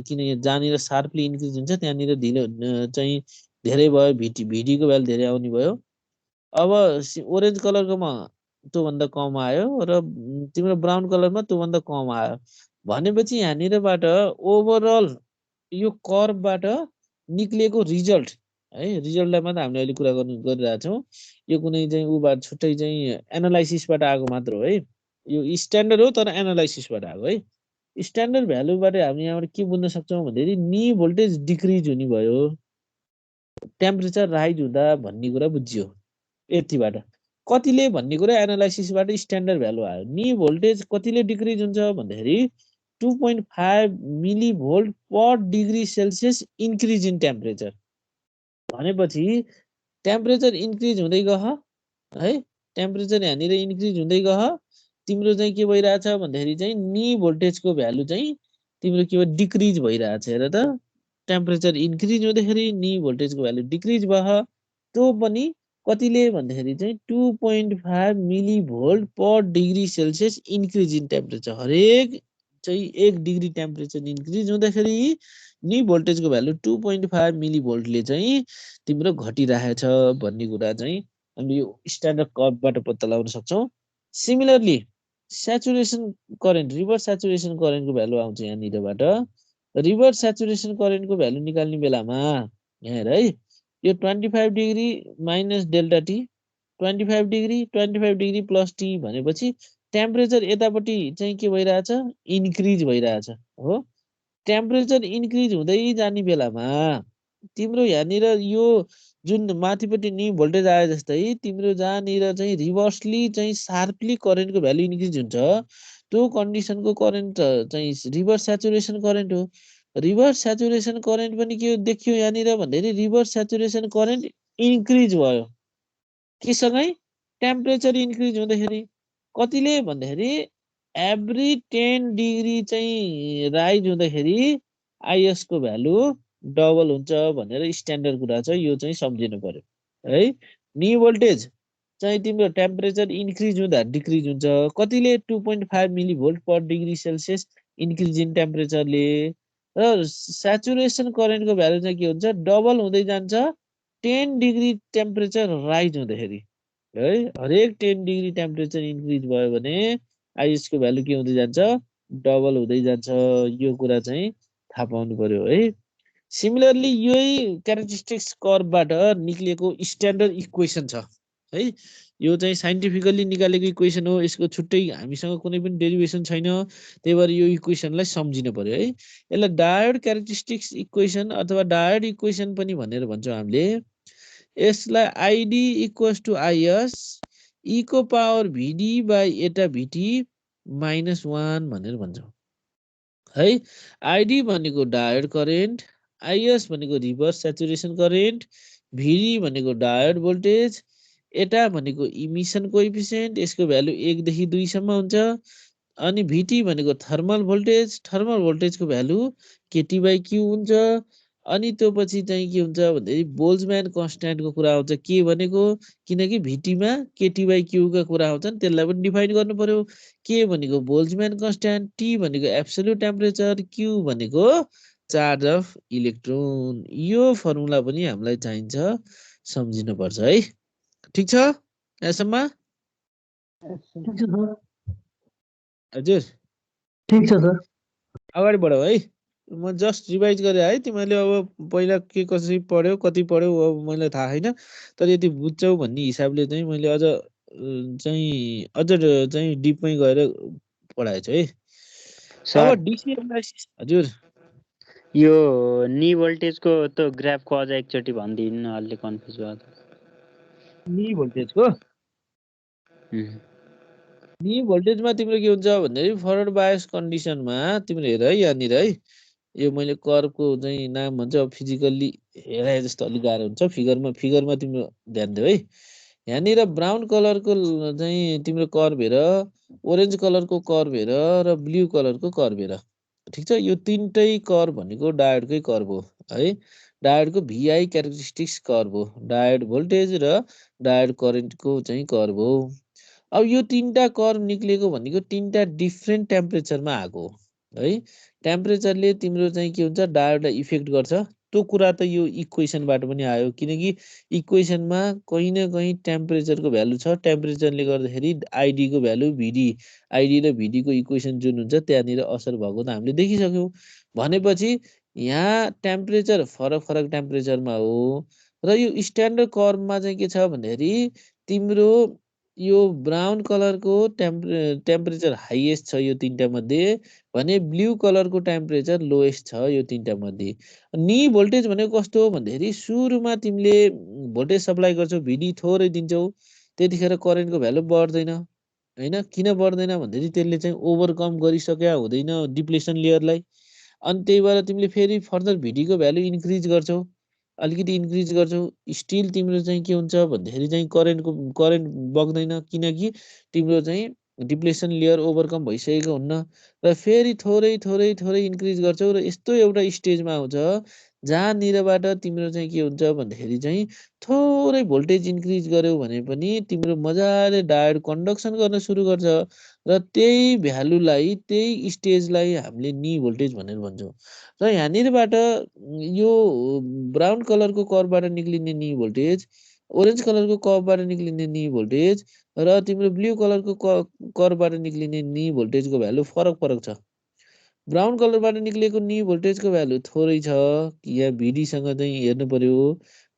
किन जहाँनिर सार्पली इन्क्रिज हुन्छ त्यहाँनिर ढिलो चाहिँ धेरै भयो, भिडीको भ्यालु धेरै आउने भयो। अब ओरेन्ज कलरकोमा त्योभन्दा कम आयो र तिम्रो ब्राउन कलरमा त्योभन्दा कम आयो। भनेपछि यहाँनिरबाट ओभरअल यो कर्वबाट निक्लिएको रिजल्ट है, रिजल्टलाई मात्र हामीले अहिले कुरा गरिरहेछौँ। यो कुनै चाहिँ उबाट छुट्टै चाहिँ एनालाइसिसबाट आएको मात्र हो है। यो स्ट्यान्डर्ड हो तर एनालाइसिसबाट आएको है। स्ट्यान्डर्ड भ्यालुबाट हामी यहाँबाट के बुझ्न सक्छौँ भन्दाखेरि नी भोल्टेज डिक्रिज हुने भयो, टेम्परेचर राइज हुँदा भन्ने कुरा बुझियो यतिबाट। कतिले भन्ने कुरा एनालाइसिसबाट स्ट्यान्डर्ड भ्यालु आयो। नी भोल्टेज कतिले डिक्रिज हुन्छ भन्दाखेरि 2.5 milli volt per degree Celsius increase in temperature. भनेपछि टेम्परेचर इन्क्रिज हुँदै गयो है, टेम्परेचर यहाँनिर इन्क्रिज हुँदै गयो, तिम्रो चाहिँ के भइरहेछ भन्दाखेरि चाहिँ नी भोल्टेजको भ्यालु चाहिँ तिम्रो के भयो डिक्रिज भइरहेछ। हेर त, टेम्परेचर इन्क्रिज हुँदाखेरि नी भोल्टेजको भ्यालु डिक्रिज भयो, त्यो पनि कतिले भन्दाखेरि चाहिँ 2.5 milli volt per degree Celsius increase in temperature. हरेक चाहिँ 1 डिग्री टेम्परेचर इन्क्रिज हुँदाखेरि नी भोल्टेजको भ्यालु 2.5 मिली भोल्टले चाहिँ तिम्रो घटिरहेछ भन्ने कुरा चाहिँ हामीले यो स्ट्यान्डर्ड कर्वबाट पत्ता लगाउन सक्छौँ। Similarly saturation current, reverse saturation करेन्टको भ्यालु आउँछ यहाँनिरबाट। रिभर्स स्याचुरेसन करेन्टको भ्यालु निकाल्ने बेलामा यहाँ हेर है, यो 25 degree minus delta T, 25 degree plus T भनेपछि टेम्परेचर यतापट्टि चाहिँ के भइरहेछ इन्क्रिज भइरहेछ हो। टेम्परेचर इन्क्रिज हुँदै जाने बेलामा तिम्रो यहाँनिर यो जुन माथिपट्टि नी भोल्टेज आए जस्तै तिम्रो जहाँनिर चाहिँ रिभर्सली चाहिँ सार्पली करेन्टको भ्यालु इन्क्रिज हुन्छ, त्यो कन्डिसनको करेन्ट चाहिँ रिभर्स स्याचुरेसन करेन्ट हो। रिभर्स स्याचुरेसन करेन्ट पनि के देखियो यहाँनिर भन्दाखेरि रिभर्स स्याचुरेसन करेन्ट इन्क्रिज भयो केसँगै टेम्परेचर इन्क्रिज हुँदाखेरि। कतिले भन्दाखेरि एभ्री 10 डिग्री चाहिँ राइज हुँदाखेरि आइएस को भ्यालु डबल हुन्छ भनेर स्ट्यान्डर्ड कुरा छ, यो चाहिँ सम्झिनु पर्यो है। नी भोल्टेज चाहिँ तिम्रो टेम्परेचर इन्क्रिज हुँदा डिक्रिज हुन्छ। कतिले 2.5 milli volt per degree Celsius increase in टेम्परेचरले, र स्याचुरेसन करेन्टको भ्यालु चाहिँ के हुन्छ डबल हुँदै जान्छ 10 डिग्री टेम्परेचर राइज हुँदाखेरि है। हरेक 10 डिग्री टेम्परेचर इन्क्रिज भयो भने आइएसको भ्यालु के हुँदै जान्छ डबल हुँदै जान्छ। यो कुरा चाहिँ थाहा पाउनु पर्यो है। सिमिलरली यही क्यारेक्टरिस्टिक्स कर्वबाट निक्लिएको स्ट्यान्डर्ड इक्वेसन छ है। यो चाहिँ साइन्टिफिकली निकालेको इक्वेसन हो, यसको छुट्टै हामीसँग कुनै पनि डेरिभेसन छैन, त्यही भएर यो इक्वेसनलाई सम्झिनु पर्यो है। यसलाई डायोड क्यारेक्टरिस्टिक्स इक्वेसन अथवा डायोड इक्वेसन पनि भनेर भन्छौँ हामीले। यसलाई आइडी इक्वल्स टु आइएस ई को power VD by eta VT -1 भनेर भन्छौँ है। आइडी भनेको डायोड करेन्ट, आइएस भनेको रिभर्स सेचुरेसन करेन्ट, भिडी भनेको डायोड भोल्टेज, एटा भनेको इमिसन कोइफिसिएन्ट, यसको भ्यालु 1 देखि 2 सम्म हुन्छ। अनि भिटी भनेको थर्मल भोल्टेज, थर्मल भोल्टेजको भ्यालु केटी बाई क्यू हुन्छ। अनि त्यो पछि चाहिँ के हुन्छ भन्दाखेरि बोल्जम्यान कन्स्ट्यान्टको कुरा आउँछ। के भनेको, किनकि भिटीमा केटी बाई क्यूका कुरा आउँछन्, त्यसलाई पनि डिफाइन गर्नु पर्यो। के भनेको बोल्जम्यान कन्स्ट्यान्ट, टी भनेको एब्सोल्युट टेम्परेचर, क्यू भनेको चार्ज अफ इलेक्ट्रोन। यो फर्मुला पनि हामीलाई चाहिन्छ, सम्झिनुपर्छ है। ठिक छ यहाँसम्म? हजुर ठिक छ सर। अगाडि बढाऊ है। म जस्ट रिभाइज गरेँ है, तिमीले अब पहिला के कसरी पढ्यौ, कति पढ्यौ अब मलाई थाहा छैन, तर यति बुझ्छौ भन्ने हिसाबले चाहिँ मैले अझ चाहिँ डिपमै गएर पढाएको छु है। सर अब डिसी एनालाइसिस। हजुर यो नी भोल्टेजको त ग्राफको अझ एकचोटि भनिदिनु, अलि कन्फ्युज भयो। नी भोल्टेजको नी भोल्टेजमा तिम्रो के हुन्छ भन्दाखेरि फरवर्ड बायस कन्डिसनमा तिम्रो हेर है, यहाँनिर है, यो मैले कर्वको चाहिँ नाम भन्छ। अब फिजिकल्ली हेराए जस्तो अलिक गाह्रो हुन्छ, फिगरमा तिम्रो ध्यान दियो है। यहाँनिर ब्राउन कलरको चाहिँ तिम्रो कर्व हेर, ओरेन्ज कलरको कर्व हेर र ब्लू कलरको कर्व हेर। ठिक छ, यो तिनटै कर्व भनेको डायोडकै कर्व हो है। डायोडको भिआई क्यारेक्टरिस्टिक्स कर्व हो, डायोड भोल्टेज र डायोड करेन्टको चाहिँ कर्व हो। अब यो तीनटा कर्व निक्लेको भनेको तीनटा डिफ्रेन्ट टेम्परेचरमा आएको हो है। टेम्परेचरले तिम्रो चाहिँ के हुन्छ, डायोडलाई इफेक्ट गर्छ। त्यो कुरा त यो इक्वेसनबाट पनि आयो, किनकि इक्वेसनमा कहीँ न कहीँ टेम्परेचरको भ्यालु छ। टेम्परेचरले गर्दाखेरि आइडीको भ्यालु भिडी, आइडी र भिडीको इक्वेसन जुन हुन्छ त्यहाँनिर असर भएको त हामीले देखिसक्यौँ। भनेपछि यहाँ टेम्परेचर फरक फरक टेम्परेचरमा हो र यो स्ट्यान्डर्ड कर्वमा चाहिँ के छ भन्दाखेरि तिम्रो यो ब्राउन कलरको टेम्परेचर हाइएस्ट छ यो तीनटा मध्ये भने ब्लू कलरको टेम्परेचर लोएस्ट छ यो तीनटा मध्ये। नी भोल्टेज भनेको कस्तो हो भन्दाखेरि सुरुमा तिमीले भोल्टेज सप्लाई गर्छौ, भिडी थोरै दिन्छौ, त्यतिखेर करेन्टको भ्यालु बढ्दैन होइन। किन बढ्दैन भन्दाखेरि त्यसले चाहिँ ओभरकम गरिसक्या हुँदैन डिप्लेसन लेयरलाई। अनि त्यही भएर तिमीले फेरि फर्दर भिडीको भ्यालु इन्क्रिज गर्छौ, अलिकति इन्क्रिज गर्छौ, स्टिल तिम्रो चाहिँ के हुन्छ भन्दाखेरि चाहिँ करेन्ट बग्दैन, किनकि तिम्रो चाहिँ डिप्लेसन लेयर ओभरकम भइसकेको हुन्न। र फेरि थोरै थोरै थोरै इन्क्रिज गर्छौ र यस्तो एउटा स्टेजमा आउँछ जहाँनिरबाट तिम्रो चाहिँ के हुन्छ भन्दाखेरि चाहिँ थोरै भोल्टेज इन्क्रिज गर्यौ भने पनि तिम्रो मजाले डायोड कन्डक्सन गर्न सुरु गर्छ र त्यही भ्यालुलाई, त्यही स्टेजलाई हामीले नी भोल्टेज भनेर भन्छौँ। र यहाँनिरबाट यो ब्राउन कलरको कर्वबाट निक्लिने नी भोल्टेज, ओरेन्ज कलरको कर्वबाट निक्लिने नी भोल्टेज र तिम्रो ब्लू कलरको कर्वबाट निक्लिने नी भोल्टेजको भ्यालु फरक फरक छ। ब्राउन कलरबाट निक्लेको नी भोल्टेजको भ्यालु थोरै छ, यहाँ भिडीसँग चाहिँ हेर्नु पर्यो,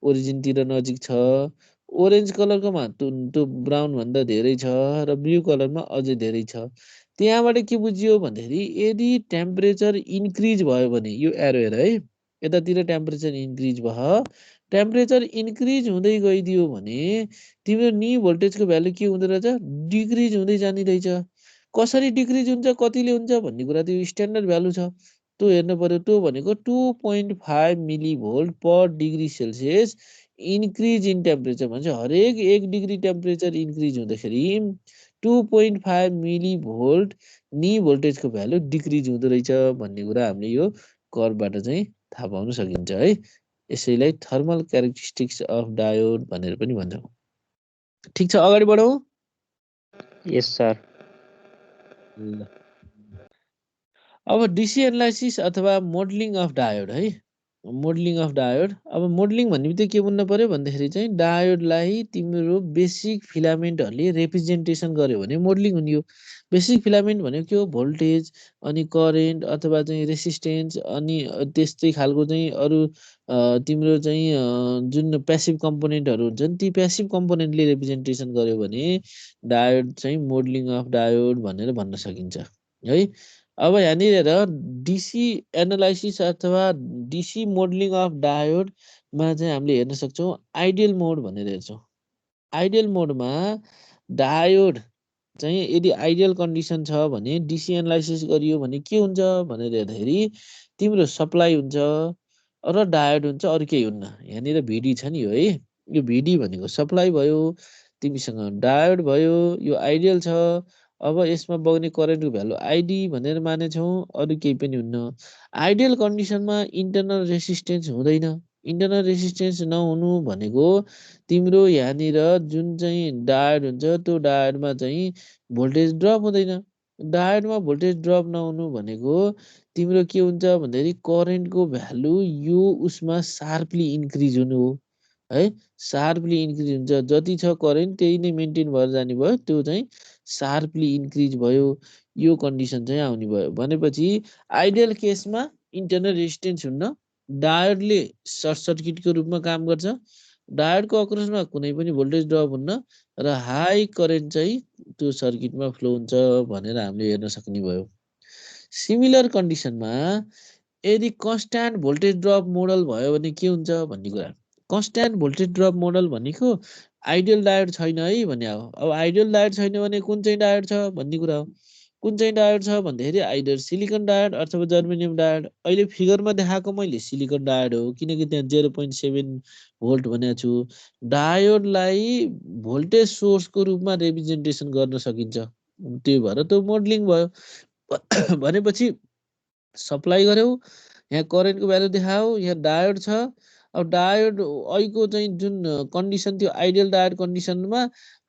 ओरिजिनतिर नजिक छ। ओरेन्ज कलरकोमा त्यो ब्राउन भन्दा धेरै छ र ब्लू कलरमा अझै धेरै छ। त्यहाँबाट के बुझियो भन्दाखेरि यदि टेम्परेचर इन्क्रिज भयो भने यो एरो हेर है, यतातिर टेम्परेचर इन्क्रिज भयो, टेम्परेचर इन्क्रिज हुँदै गइदियो भने तिम्रो नी भोल्टेजको भ्यालु के हुँदो रहेछ, डिक्रिज हुँदै जाने रहेछ। कसरी डिक्रिज हुन्छ, कतिले हुन्छ भन्ने कुरा त्यो स्ट्यान्डर्ड भ्यालु छ, त्यो हेर्नु पर्यो। त्यो भनेको 2.5 millivolt per degree Celsius increase in temperature भन्छ। हरेक 1 डिग्री टेम्परेचर इन्क्रिज हुँदाखेरि 2.5 मिलिभोल्ट नी भोल्टेजको भ्यालु डिक्रिज हुँदो रहेछ भन्ने कुरा हामीले यो कर्वबाट चाहिँ थाहा पाउन सकिन्छ है। यसैलाई थर्मल क्यारेक्टरिस्टिक्स अफ डायोड भनेर पनि भन्छौँ। ठिक छ, अगाडि बढौँ। यस सर। अब डिसी एनालाइसिस अथवा मोडलिङ अफ डायोड है। Modelling of diode. अब मोडलिङ भन्ने बित्तिकै के बुझ्नु पर्यो भन्दाखेरि चाहिँ डायोडलाई तिम्रो बेसिक फिलामेन्टहरूले रिप्रेजेन्टेसन गर्यो भने मोडलिङ हुने हो। बेसिक फिलामेन्ट भनेको के हो? भोल्टेज अनि करेन्ट अथवा चाहिँ रेसिस्टेन्स अनि त्यस्तै खालको चाहिँ अरू तिम्रो चाहिँ जुन प्यासिभ कम्पोनेन्टहरू हुन्छन् ती प्यासिभ कम्पोनेन्टले रिप्रेजेन्टेसन गर्यो भने डायोड चाहिँ मोडलिङ अफ डायोड भनेर भन्न सकिन्छ है। अब यहाँनिर हेर डिसी एनालाइसिस अथवा डिसी मोडलिङ अफ डायोडमा चाहिँ हामीले हेर्न सक्छौँ आइडियल मोड भनेर हेर्छौँ। आइडियल मोडमा डायोड चाहिँ यदि आइडियल कन्डिसन छ भने डिसी एनालाइसिस गरियो भने के हुन्छ भनेर हेर्दाखेरि तिम्रो सप्लाई हुन्छ र डायोड हुन्छ, अरू केही हुन्न। यहाँनिर भिडी छ नि यो है, यो भिडी भनेको सप्लाई भयो, तिमीसँग डायोड भयो, यो आइडियल छ। अब यसमा बग्ने करेन्टको भ्यालु आइडी भनेर मानेछौँ, अरू केही पनि हुन्न। आइडियल कन्डिसनमा इन्टरनल रेसिस्टेन्स हुँदैन। इन्टरनल रेसिस्टेन्स नहुनु भनेको तिम्रो यहाँनिर जुन चाहिँ डायोड हुन्छ त्यो डायोडमा चाहिँ भोल्टेज ड्रप हुँदैन। डायोडमा भोल्टेज ड्रप नहुनु भनेको तिम्रो के हुन्छ भन्दाखेरि करेन्टको भ्यालु यो उसमा सार्पली इन्क्रिज हुनु हो है। सार्पली इन्क्रिज हुन्छ, जति छ करेन्ट त्यही नै मेन्टेन भएर जाने भयो, त्यो चाहिँ सार्पली इन्क्रिज भयो। यो कन्डिसन चाहिँ आउने भयो भनेपछि आइडियल केसमा इन्टरनल रेजिस्टेन्स हुन्न, डायोडले सर्ट सर्किटको रूपमा काम गर्छ, डायोडको अक्रसमा कुनै पनि भोल्टेज ड्रप हुन्न र हाई करेन्ट चाहिँ त्यो सर्किटमा फ्लो हुन्छ भनेर हामीले हेर्न सक्ने भयो। सिमिलर कन्डिसनमा यदि कन्स्ट्यान्ट भोल्टेज ड्रप मोडल भयो भने के हुन्छ भन्ने कुरा। कन्स्ट्यान्ट भोल्टेज ड्रप मोडल भनेको आइडियल डायोड छैन है भन्ने हो। अब आइडियल डायोड छैन भने कुन चाहिँ डायोड छ भन्ने कुरा हो। कुन चाहिँ डायोड छ भन्दाखेरि आइदर सिलिकन डायोड अथवा जर्मेनियम डायोड। अहिले फिगरमा देखाएको मैले सिलिकन डायोड हो किनकि त्यहाँ 0.7 भोल्ट भनेको छु। डायोडलाई भोल्टेज सोर्सको रूपमा रिप्रेजेन्टेसन गर्न सकिन्छ, त्यो भएर त्यो मोडलिङ भयो। भनेपछि सप्लाई गर्यौ, यहाँ करेन्टको भ्यालु देखायो, यहाँ डायोड छ। अब डायोड अहिलेको चाहिँ जुन कन्डिसन थियो आइडियल डायोड कन्डिसनमा,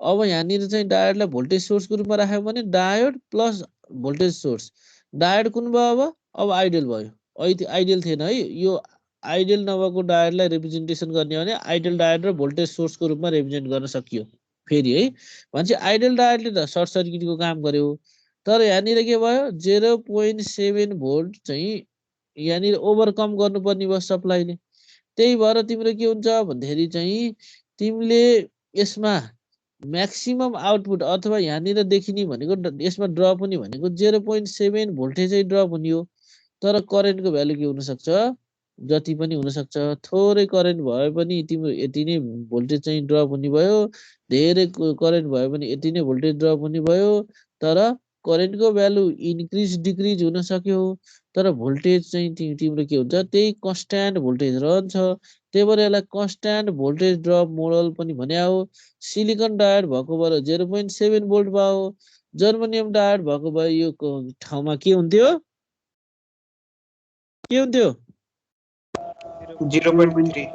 अब यहाँनिर चाहिँ डायोडलाई भोल्टेज सोर्सको रूपमा राख्यो भने diode plus voltage source, diode कुन भयो अब आइडियल भयो। अहिले आइडियल थिएन है, यो आइडियल नभएको डायोडलाई रिप्रेजेन्टेसन गर्ने भने आइडियल डायोड र भोल्टेज सोर्सको रूपमा रिप्रेजेन्ट गर्न सकियो फेरि है। भनेपछि आइडियल डायोडले त सर्ट सर्किटको काम गर्यो, तर यहाँनिर के भयो 0.7 भोल्ट चाहिँ यहाँनिर ओभरकम गर्नुपर्ने भयो सप्लाईले। त्यही भएर तिम्रो के हुन्छ भन्दाखेरि चाहिँ तिमीले यसमा म्याक्सिमम आउटपुट अथवा यहाँनिर देखिने भनेको यसमा ड्रप हुने भनेको 0.7 भोल्टेजै ड्रप हुने हो, तर करेन्टको भ्यालु के हुनसक्छ जति पनि हुनसक्छ। थोरै करेन्ट भए पनि तिम्रो यति नै भोल्टेज चाहिँ ड्रप हुने भयो, धेरै करेन्ट भयो भने यति नै भोल्टेज ड्रप हुने भयो। तर करेन्टको भ्यालु इन्क्रिज डिक्रिज हुन सक्यो, तर भोल्टेज चाहिँ तिम्रो के हुन्छ त्यही कन्स्ट्यान्ट भोल्टेज रहन्छ। त्यही भएर यसलाई कन्स्ट्यान्ट भोल्टेज ड्रप मोडल पनि भने हो। सिलिकन डायोड भएको भएर 0.7 भोल्ट भयो, जर्मेनियम डायोड भएको भए यो ठाउँमा के हुन्थ्यो, के हुन्थ्यो 0.3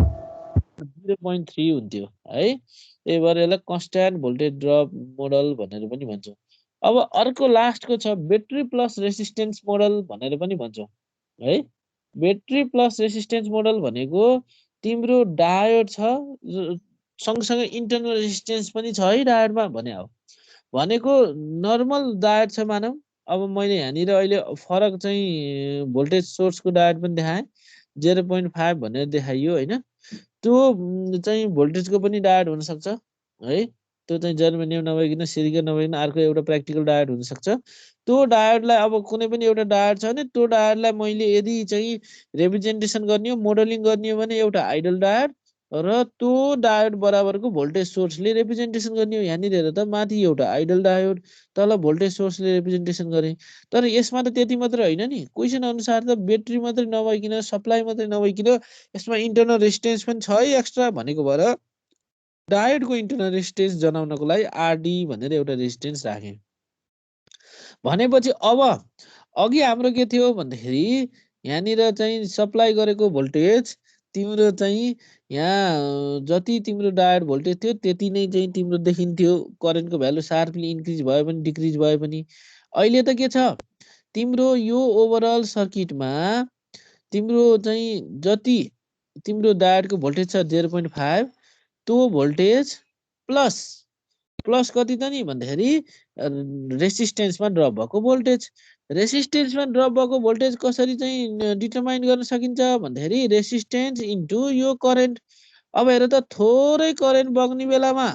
0.3 हुन्थ्यो है। त्यही भएर यसलाई कन्स्ट्यान्ट भोल्टेज ड्रप मोडल भनेर पनि भन्छौँ। अब अर्को लास्टको छ ब्याट्री प्लस रेसिस्टेन्स मोडल भनेर पनि भन्छौँ है। ब्याट्री प्लस रेसिस्टेन्स मोडल भनेको तिम्रो डायोड छ सँगसँगै इन्टरनल रेसिस्टेन्स पनि छ है डायोडमा भने हो। भनेको नर्मल डायोड छ मानौँ, अब मैले यहाँनिर अहिले फरक चाहिँ भोल्टेज सोर्सको डायोड पनि देखाएँ 0.5 भनेर देखाइयो होइन। त्यो चाहिँ भोल्टेजको पनि डायोड हुनसक्छ है, त्यो चाहिँ जर्मेनियम नभइकन सिलिकन नभइकन अर्को एउटा प्र्याक्टिकल डायोड हुनसक्छ। त्यो डायोडलाई अब कुनै पनि एउटा डायोड छ भने त्यो डायोडलाई मैले यदि चाहिँ रिप्रेजेन्टेसन गर्ने हो मोडलिङ गर्ने हो भने एउटा आइडल डायोड र त्यो डायोड बराबरको भोल्टेज सोर्सले रिप्रेजेन्टेसन गर्ने हो। यहाँनिर हेर त माथि एउटा आइडल डायोड तल भोल्टेज सोर्सले रिप्रेजेन्टेसन गरे। तर यसमा त त्यति मात्रै होइन नि, क्वेसन अनुसार त ब्याट्री मात्रै नभइकन सप्लाई मात्रै नभइकन यसमा इन्टरनल रेजिस्टेन्स पनि छ है एक्स्ट्रा। भनेको भएर डायोडको इन्टरनल रेजिस्टेन्स जनाउनको लागि आरडी भनेर एउटा रेजिस्टेन्स राखेँ। भनेपछि अब अघि हाम्रो के थियो भन्दाखेरि यहाँनिर चाहिँ सप्लाई गरेको भोल्टेज तिम्रो चाहिँ यहाँ जति तिम्रो डायोड भोल्टेज थियो त्यति नै चाहिँ तिम्रो देखिन्थ्यो, करेन्टको भ्यालु सार्पली इन्क्रिज भयो पनि डिक्रिज भयो पनि। अहिले त के छ तिम्रो यो ओभरअल सर्किटमा तिम्रो चाहिँ जति तिम्रो डायोडको भोल्टेज छ 0.5 त्यो भोल्टेज प्लस कति त नि भन्दाखेरि रेसिस्टेन्समा ड्रप भएको भोल्टेज। रेसिस्टेन्समा ड्रप भएको भोल्टेज कसरी चाहिँ डिटरमाइन गर्न सकिन्छ भन्दाखेरि रेसिस्टेन्स इन्टु यो करेन्ट। अब हेर त थोरै करेन्ट बग्ने बेलामा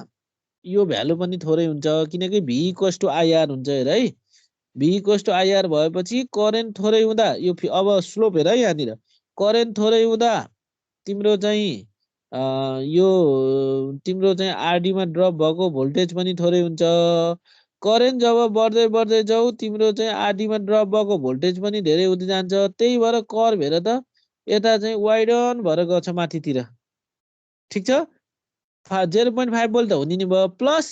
यो भ्यालु पनि थोरै हुन्छ किनकि V = IR हुन्छ हेर है। V = IR भएपछि करेन्ट थोरै हुँदा यो अब स्लोप हेर है यहाँनिर करेन्ट थोरै हुँदा तिम्रो चाहिँ यो तिम्रो चाहिँ RD मा ड्रप भएको भोल्टेज पनि थोरै हुन्छ। करेन्ट जब बढ्दै बढ्दै जाऊ तिम्रो चाहिँ RD मा ड्रप भएको भोल्टेज पनि धेरै हुँदै जान्छ। त्यही भएर कर्भ हेर त यता चाहिँ वाइडन भएर गछ माथितिर। ठीक छ 0.5 भोल्ट त हुने नि भयो प्लस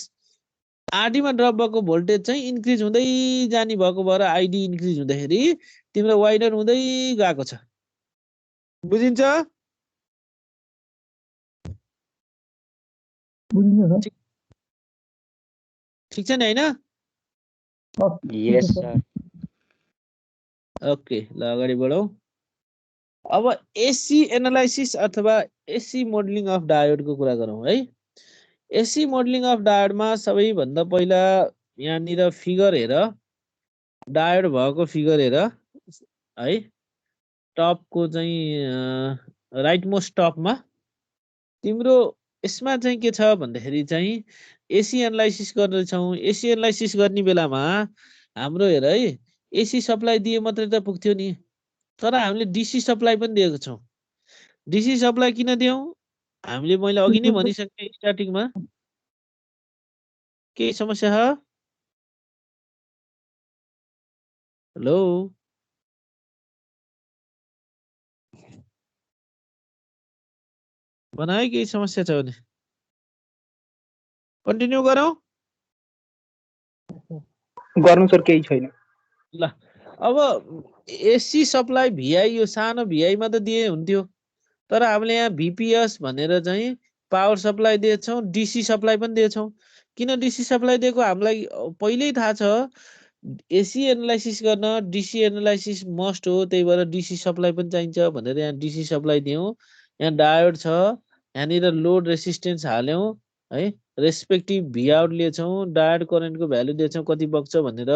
RD मा ड्रप भएको भोल्टेज चाहिँ इन्क्रिज हुँदै जाने भएको भएर ID इन्क्रिज हुँदाखेरि तिम्रो वाइडन हुँदै गएको छ। बुझिन्छ? ठीक छ नि हैन? यस सर। ओके ल अगाडि बढौँ। अब एसी एनालाइसिस अथवा एसी मोडलिङ अफ डायोडको कुरा गरौँ है। एसी मोडलिङ अफ डायोडमा सबैभन्दा पहिला यहाँनिर फिगर हेर डायोड भएको फिगर हेर है। टपको चाहिँ राइट मोस्ट टपमा तिम्रो यसमा चाहिँ के छ भन्दाखेरि चाहिँ एसी एनालाइसिस गर्दैछौँ। एसी एनालाइसिस गर्ने बेलामा हाम्रो हेर है एसी सप्लाई दिए मात्रै त पुग्थ्यो नि तर हामीले डीसी सप्लाई पनि दिएको छौँ। डीसी सप्लाई किन दियौँ हामीले मैले अघि नै भनिसकेँ स्टार्टिङमा। केही समस्या छ? हेलो बनायो केही समस्या छ भने कन्टिन्यू गरौँ। गर्नु सर केही छैन। ल अब एसी सप्लाई भिआई यो सानो भिआईमा त दिए हुन्थ्यो तर हामीले यहाँ भिपिएस भनेर चाहिँ पावर सप्लाई दिएछौँ डीसी सप्लाई पनि दिएछौँ। किन डीसी सप्लाई दिएको हामीलाई पहिल्यै थाहा छ एसी एनालाइसिस गर्न डीसी एनालाइसिस मस्ट हो त्यही भएर डीसी सप्लाई पनि चाहिन्छ भनेर यहाँ डीसी सप्लाई दियौँ। यहाँ डायोड छ यहाँनिर लोड रेसिस्टेन्स हाल्यौँ है रेस्पेक्टिभ भी आउट लिएछौँ डायोड करेन्टको भ्यालु दिएछौँ कति बग्छ भनेर।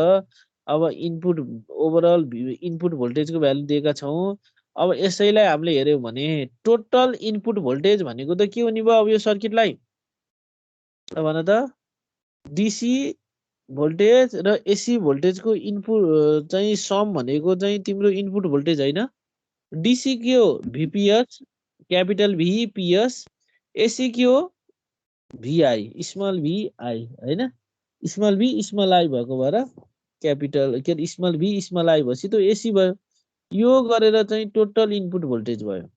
अब इनपुट ओभरअल इनपुट भोल्टेजको भ्यालु दिएका छौँ। अब यसैलाई हामीले हेर्यौँ भने टोटल इनपुट भोल्टेज भनेको त के हुने भयो अब यो सर्किटलाई भन त डीसी भोल्टेज र एसी भोल्टेजको इनपुट चाहिँ सम भनेको चाहिँ तिम्रो इनपुट भोल्टेज होइन। डीसी के हो भिपिएस क्यापिटल भिपिएस एसी के हो भिआई स्मल भिआई होइन स्मल भी स्मल आई भएको भएर क्यापिटल के अरे स्मल भी स्मल आई भएपछि त्यो एसी भयो। यो गरेर चाहिँ टोटल इनपुट भोल्टेज भयो।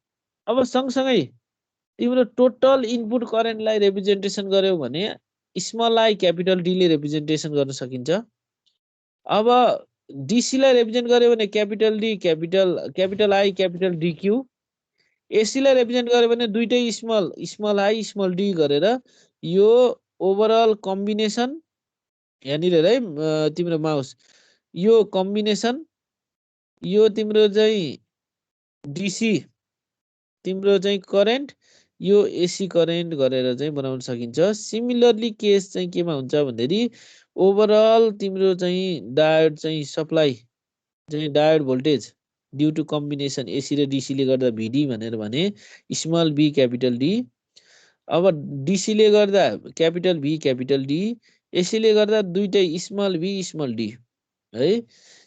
अब सँगसँगै तिम्रो टोटल इनपुट करेन्टलाई रिप्रेजेन्टेसन गर्यौ भने स्मल आई क्यापिटल डीले रिप्रेजेन्टेसन गर्न सकिन्छ। अब डीसीलाई रिप्रेजेन्ट गर्यो भने capital D capital I capital DQ. एसीलाई रिप्रेजेन्ट गर्यो भने दुईटै स्मल आई स्मल डी गरेर यो ओभरअल कम्बिनेसन यहाँनिर है तिम्रो माउस यो कम्बिनेसन यो तिम्रो चाहिँ डीसी तिम्रो चाहिँ करेन्ट यो एसी करेन्ट गरेर चाहिँ बनाउन सकिन्छ। सिमिलरली केस चाहिँ केमा हुन्छ भन्दाखेरि ओभरअल तिम्रो चाहिँ डायोड चाहिँ सप्लाई चाहिँ diode voltage due to combination AC र डीसीले गर्दा भिडी भनेर भने स्मल बी क्यापिटल डी। अब डीसीले गर्दा क्यापिटल भी क्यापिटल डी एसीले गर्दा दुईटै स्मल भी स्मल डी है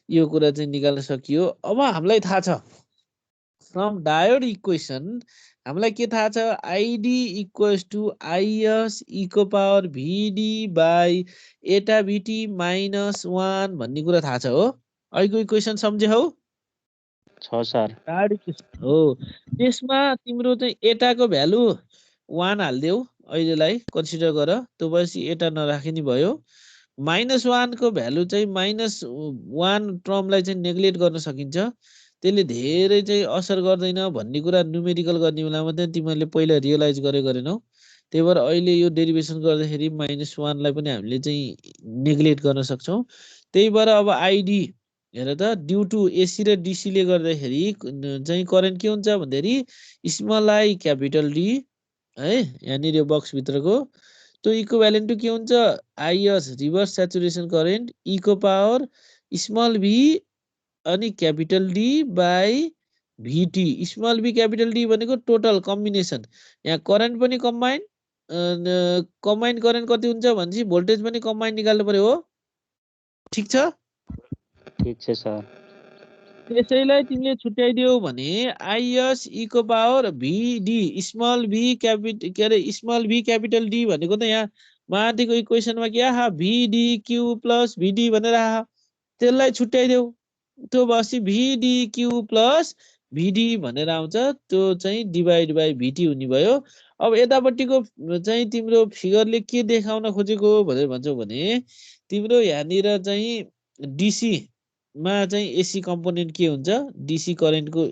यो कुरा चाहिँ निकाल्न सकियो। अब हामीलाई थाहा छ फ्रम डायोड इक्वेसन हामीलाई के थाहा छ आइडी इक्वल्स टु आइएस इको power VD by eta VT -1 भन्ने कुरा थाहा छ हो। अहिलेको इक्वेसन सम्झे हौ छ सर। डायोड इक्वेसन हो त्यसमा तिम्रो चाहिँ एटाको भ्यालु 1 हाल्देऊ अहिलेलाई कन्सिडर गर त्यो भएपछि एटा नराखे नि भयो। -1 को भ्यालु चाहिँ -1 टर्मलाई चाहिँ नेग्लेक्ट गर्न सकिन्छ त्यसले धेरै चाहिँ असर गर्दैन भन्ने कुरा न्युमेरिकल गर्ने बेलामा चाहिँ तिमीहरूले पहिला रियलाइज गरेनौ। त्यही भएर अहिले यो डेरिभेसन गर्दाखेरि -1 लाई पनि हामीले चाहिँ नेग्लेक्ट गर्न सक्छौँ। त्यही भएर अब आइडी हेर त ड्यु टु एसी र डीसीले गर्दाखेरि चाहिँ करेन्ट के हुन्छ भन्दाखेरि स्मल आई क्यापिटल डी है यहाँनिर यो बक्सभित्रको त्यो इक्विभ्यालेन्ट टु के हुन्छ आइएस रिभर्स स्याचुरेसन करेन्ट इको पावर स्मल भी अनि capital D by VT small B capital D भनेको टोटल कम्बिनेसन यहाँ करेन्ट पनि कम्बाइन करेन्ट कति हुन्छ भनेपछि भोल्टेज पनि कम्बाइन निकाल्नु पर्यो हो ठिक छ ठिक छ सर त्यसैलाई तिमीले छुट्याइदियौ भने आइएस इको power VD small V small V capital D भनेको त यहाँ माथिको इक्वेसनमा के आहा भिडी क्यू प्लस भिडी भनेर आहा त्यसलाई छुट्याइदेऊ त्यो भएपछि भिडी क्यू प्लस भिडी भनेर आउँछ त्यो चाहिँ डिभाइड बाई भिटी हुने भयो अब यतापट्टिको चाहिँ तिम्रो फिगरले के देखाउन खोजेको भनेर भन्छौ भने तिम्रो यहाँनिर चाहिँ डिसी मा चाहिँ एसी कम्पोनेन्ट के हुन्छ डिसी करेन्टको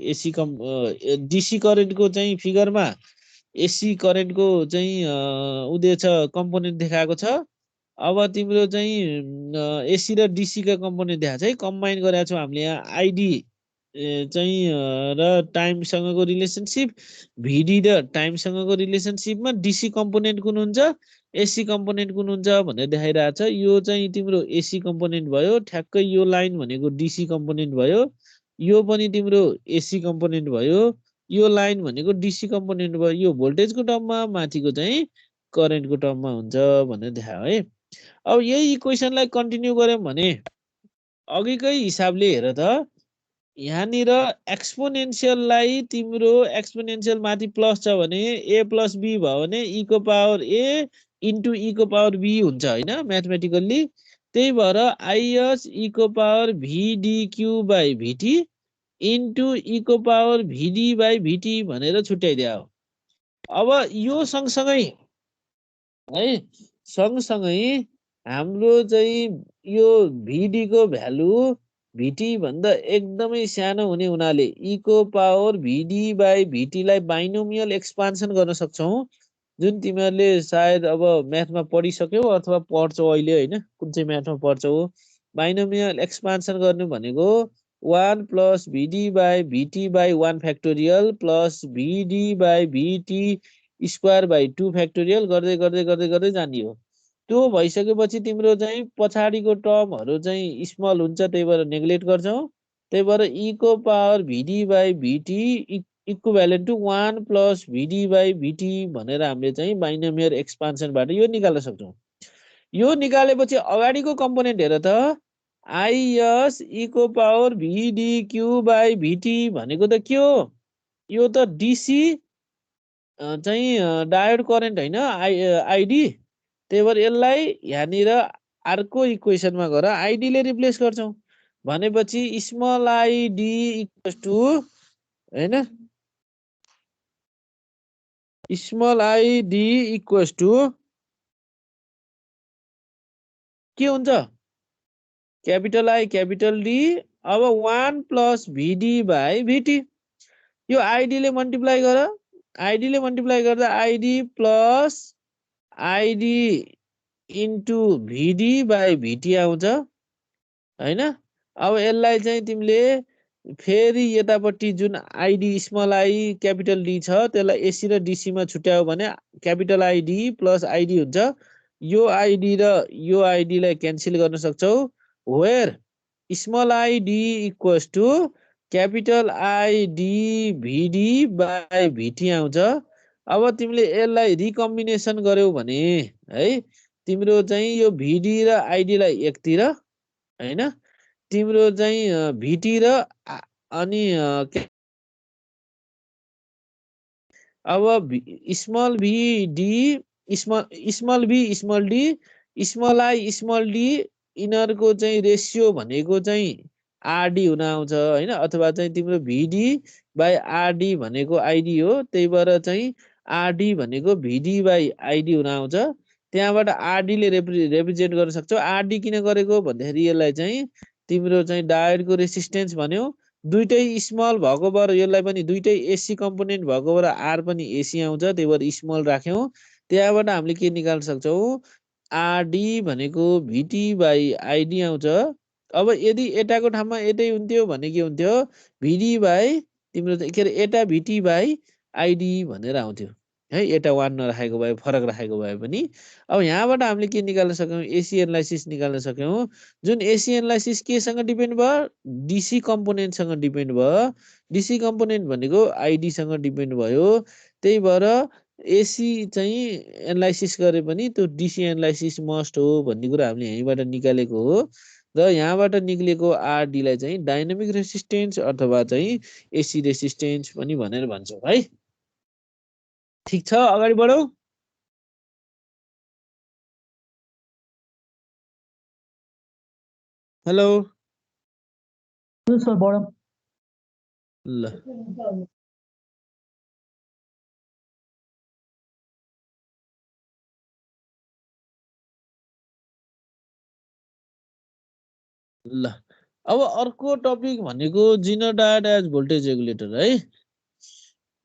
डिसी करेन्टको चाहिँ फिगरमा एसी करेन्टको चाहिँ उदेछ कम्पोनेन्ट देखाएको छ अब तिम्रो चाहिँ एसी र डीसी का कम्पोनेन्ट देखाएको छ है कम्बाइन गरेका छौँ हामीले यहाँ आइडी चाहिँ र टाइमसँगको रिलेसनसिप भिडी र टाइमसँगको रिलेसनसिपमा डीसी कम्पोनेन्ट कुन हुन्छ एसी कम्पोनेन्ट कुन हुन्छ भनेर देखाइरहेको छ यो चाहिँ तिम्रो एसी कम्पोनेन्ट भयो ठ्याक्कै यो लाइन भनेको डीसी कम्पोनेन्ट भयो यो पनि तिम्रो एसी कम्पोनेन्ट भयो यो लाइन भनेको डीसी कम्पोनेन्ट भयो यो भोल्टेजको टर्ममा माथिको चाहिँ करेन्टको टर्ममा हुन्छ भनेर देखायो है अब यही इक्वेसनलाई कन्टिन्यू गर्यौँ भने अघिकै हिसाबले हेर त यहाँनिर एक्सपोनेन्सियललाई तिम्रो एक्सपोनेन्सियल माथि प्लस छ भने ए प्लस बी भयो भने इको पावर ए इन्टु इको पावर बी हुन्छ होइन म्याथमेटिकल्ली त्यही भएर आइएस इको power VD Q by VT into इको पावर भिडी बाई भिटी भनेर छुट्याइदियो अब यो सँगसँगै है सँगसँगै हाम्रो चाहिँ यो भिडीको भ्यालु भिटी भन्दा एकदमै सानो हुने हुनाले इको पावर भिडी बाई भिटीलाई बाइनोमियल एक्सपान्सन गर्न सक्छौँ जुन तिमीहरूले सायद अब म्याथमा पढिसक्यौ अथवा पढ्छौ अहिले होइन कुन चाहिँ म्याथमा पढ्छौ बाइनोमियल एक्सपान्सन गर्नु भनेको 1 plus VD by VT by 1 factorial plus VD by VT square by 2 factorial गर्दै गर्दै गर्दै गर्दै जाने हो त्यो भइसकेपछि तिम्रो चाहिँ पछाडिको टर्महरू चाहिँ स्मल हुन्छ त्यही भएर नेग्लेक्ट गर्छौ त्यही भएर इको power VD by VT equivalent to 1 plus VD by VT भनेर हामीले चाहिँ बाइनोमियल एक्सपान्सनबाट यो निकाल्न सक्छौँ यो निकालेपछि अगाडिको कम्पोनेन्ट हेर त आइएस इको power VD Q by VT भनेको त के हो यो त डिसी चाहिँ डायोड करेन्ट होइन आइडी त्यही भएर यसलाई यहाँनिर अर्को इक्वेसनमा गएर आइडीले रिप्लेस गर्छौँ भनेपछि स्मल आइडी इक्वल्स टु होइन स्मल आइडी इक्वल्स टु के हुन्छ क्यापिटल आई क्यापिटल डी अब 1 प्लस भिडी बाई भिटी यो आइडीले मल्टिप्लाई गर आइडीले मल्टिप्लाई गर्दा ID plus ID into VD by VT आउँछ होइन अब यसलाई चाहिँ तिमीले फेरि यतापट्टि जुन ID small I capital D छ त्यसलाई एसी र डीसीमा छुट्यायो भने क्यापिटल आइडी प्लस आइडी हुन्छ यो आइडी र यो आइडीलाई क्यान्सल गर्न सक्छौ where small ID equals to capital ID VD by VT आउँछ अब तिमीले यसलाई रिकम्बिनेसन गर्यौ भने है तिम्रो चाहिँ यो भिडी र आइडीलाई एकतिर हैन तिम्रो चाहिँ भिटी र अनि अब small VD small V small D small I small D यिनीहरूको चाहिँ रेसियो भनेको चाहिँ आरडी हुन आउँछ हैन अथवा चाहिँ तिम्रो भिडी बाई आरडी भनेको आइडी हो त्यही भएर चाहिँ आरडी भनेको भिडी बाई आइडी हुन आउँछ त्यहाँबाट आरडीले रिप्रेजेन्ट गर्न सक्छौ आरडी किन गरेको भन्दाखेरि यसलाई चाहिँ तिम्रो चाहिँ डायोडको रेसिस्टेन्स भन्यो दुईटै स्मल भएको भएर यसलाई पनि दुईटै एसी कम्पोनेन्ट भएको भएर आर पनि एसी आउँछ त्यही भएर स्मल राख्यौं त्यहाँबाट हामीले के निकाल्न सक्छौ आरडी भनेको भिटी बाई आइडी आउँछ अब यदि एटाको ठाउँमा एटै हुन्थ्यो भने के हुन्थ्यो भिडी बाई तिम्रो के अरे एटा भिटी बाई आइडी भनेर आउँथ्यो है एटा 1 नराखेको भए फरक राखेको भए पनि अब यहाँबाट हामीले के निकाल्न सक्यौँ एसी एनालाइसिस निकाल्न सक्यौँ जुन एसी एनालाइसिस केसँग डिपेन्ड भयो डिसी कम्पोनेन्टसँग डिपेन्ड भयो डिसी कम्पोनेन्ट भनेको आइडीसँग डिपेन्ड भयो त्यही भएर एसी चाहिँ एनालाइसिस गरे पनि त्यो डिसी एनालाइसिस मस्ट हो भन्ने कुरा हामीले यहीँबाट निकालेको हो र यहाँबाट निक्लेको आरडीलाई चाहिँ डाइनामिक रेसिस्टेन्स अथवा चाहिँ एसी रेसिस्टेन्स पनि भनेर भन्छौँ है ठीक छ अगाडि बढौँ हेलो सर बढम ल ल अब अर्को टपिक भनेको जिनो डायोड एज भोल्टेज रेगुलेटर है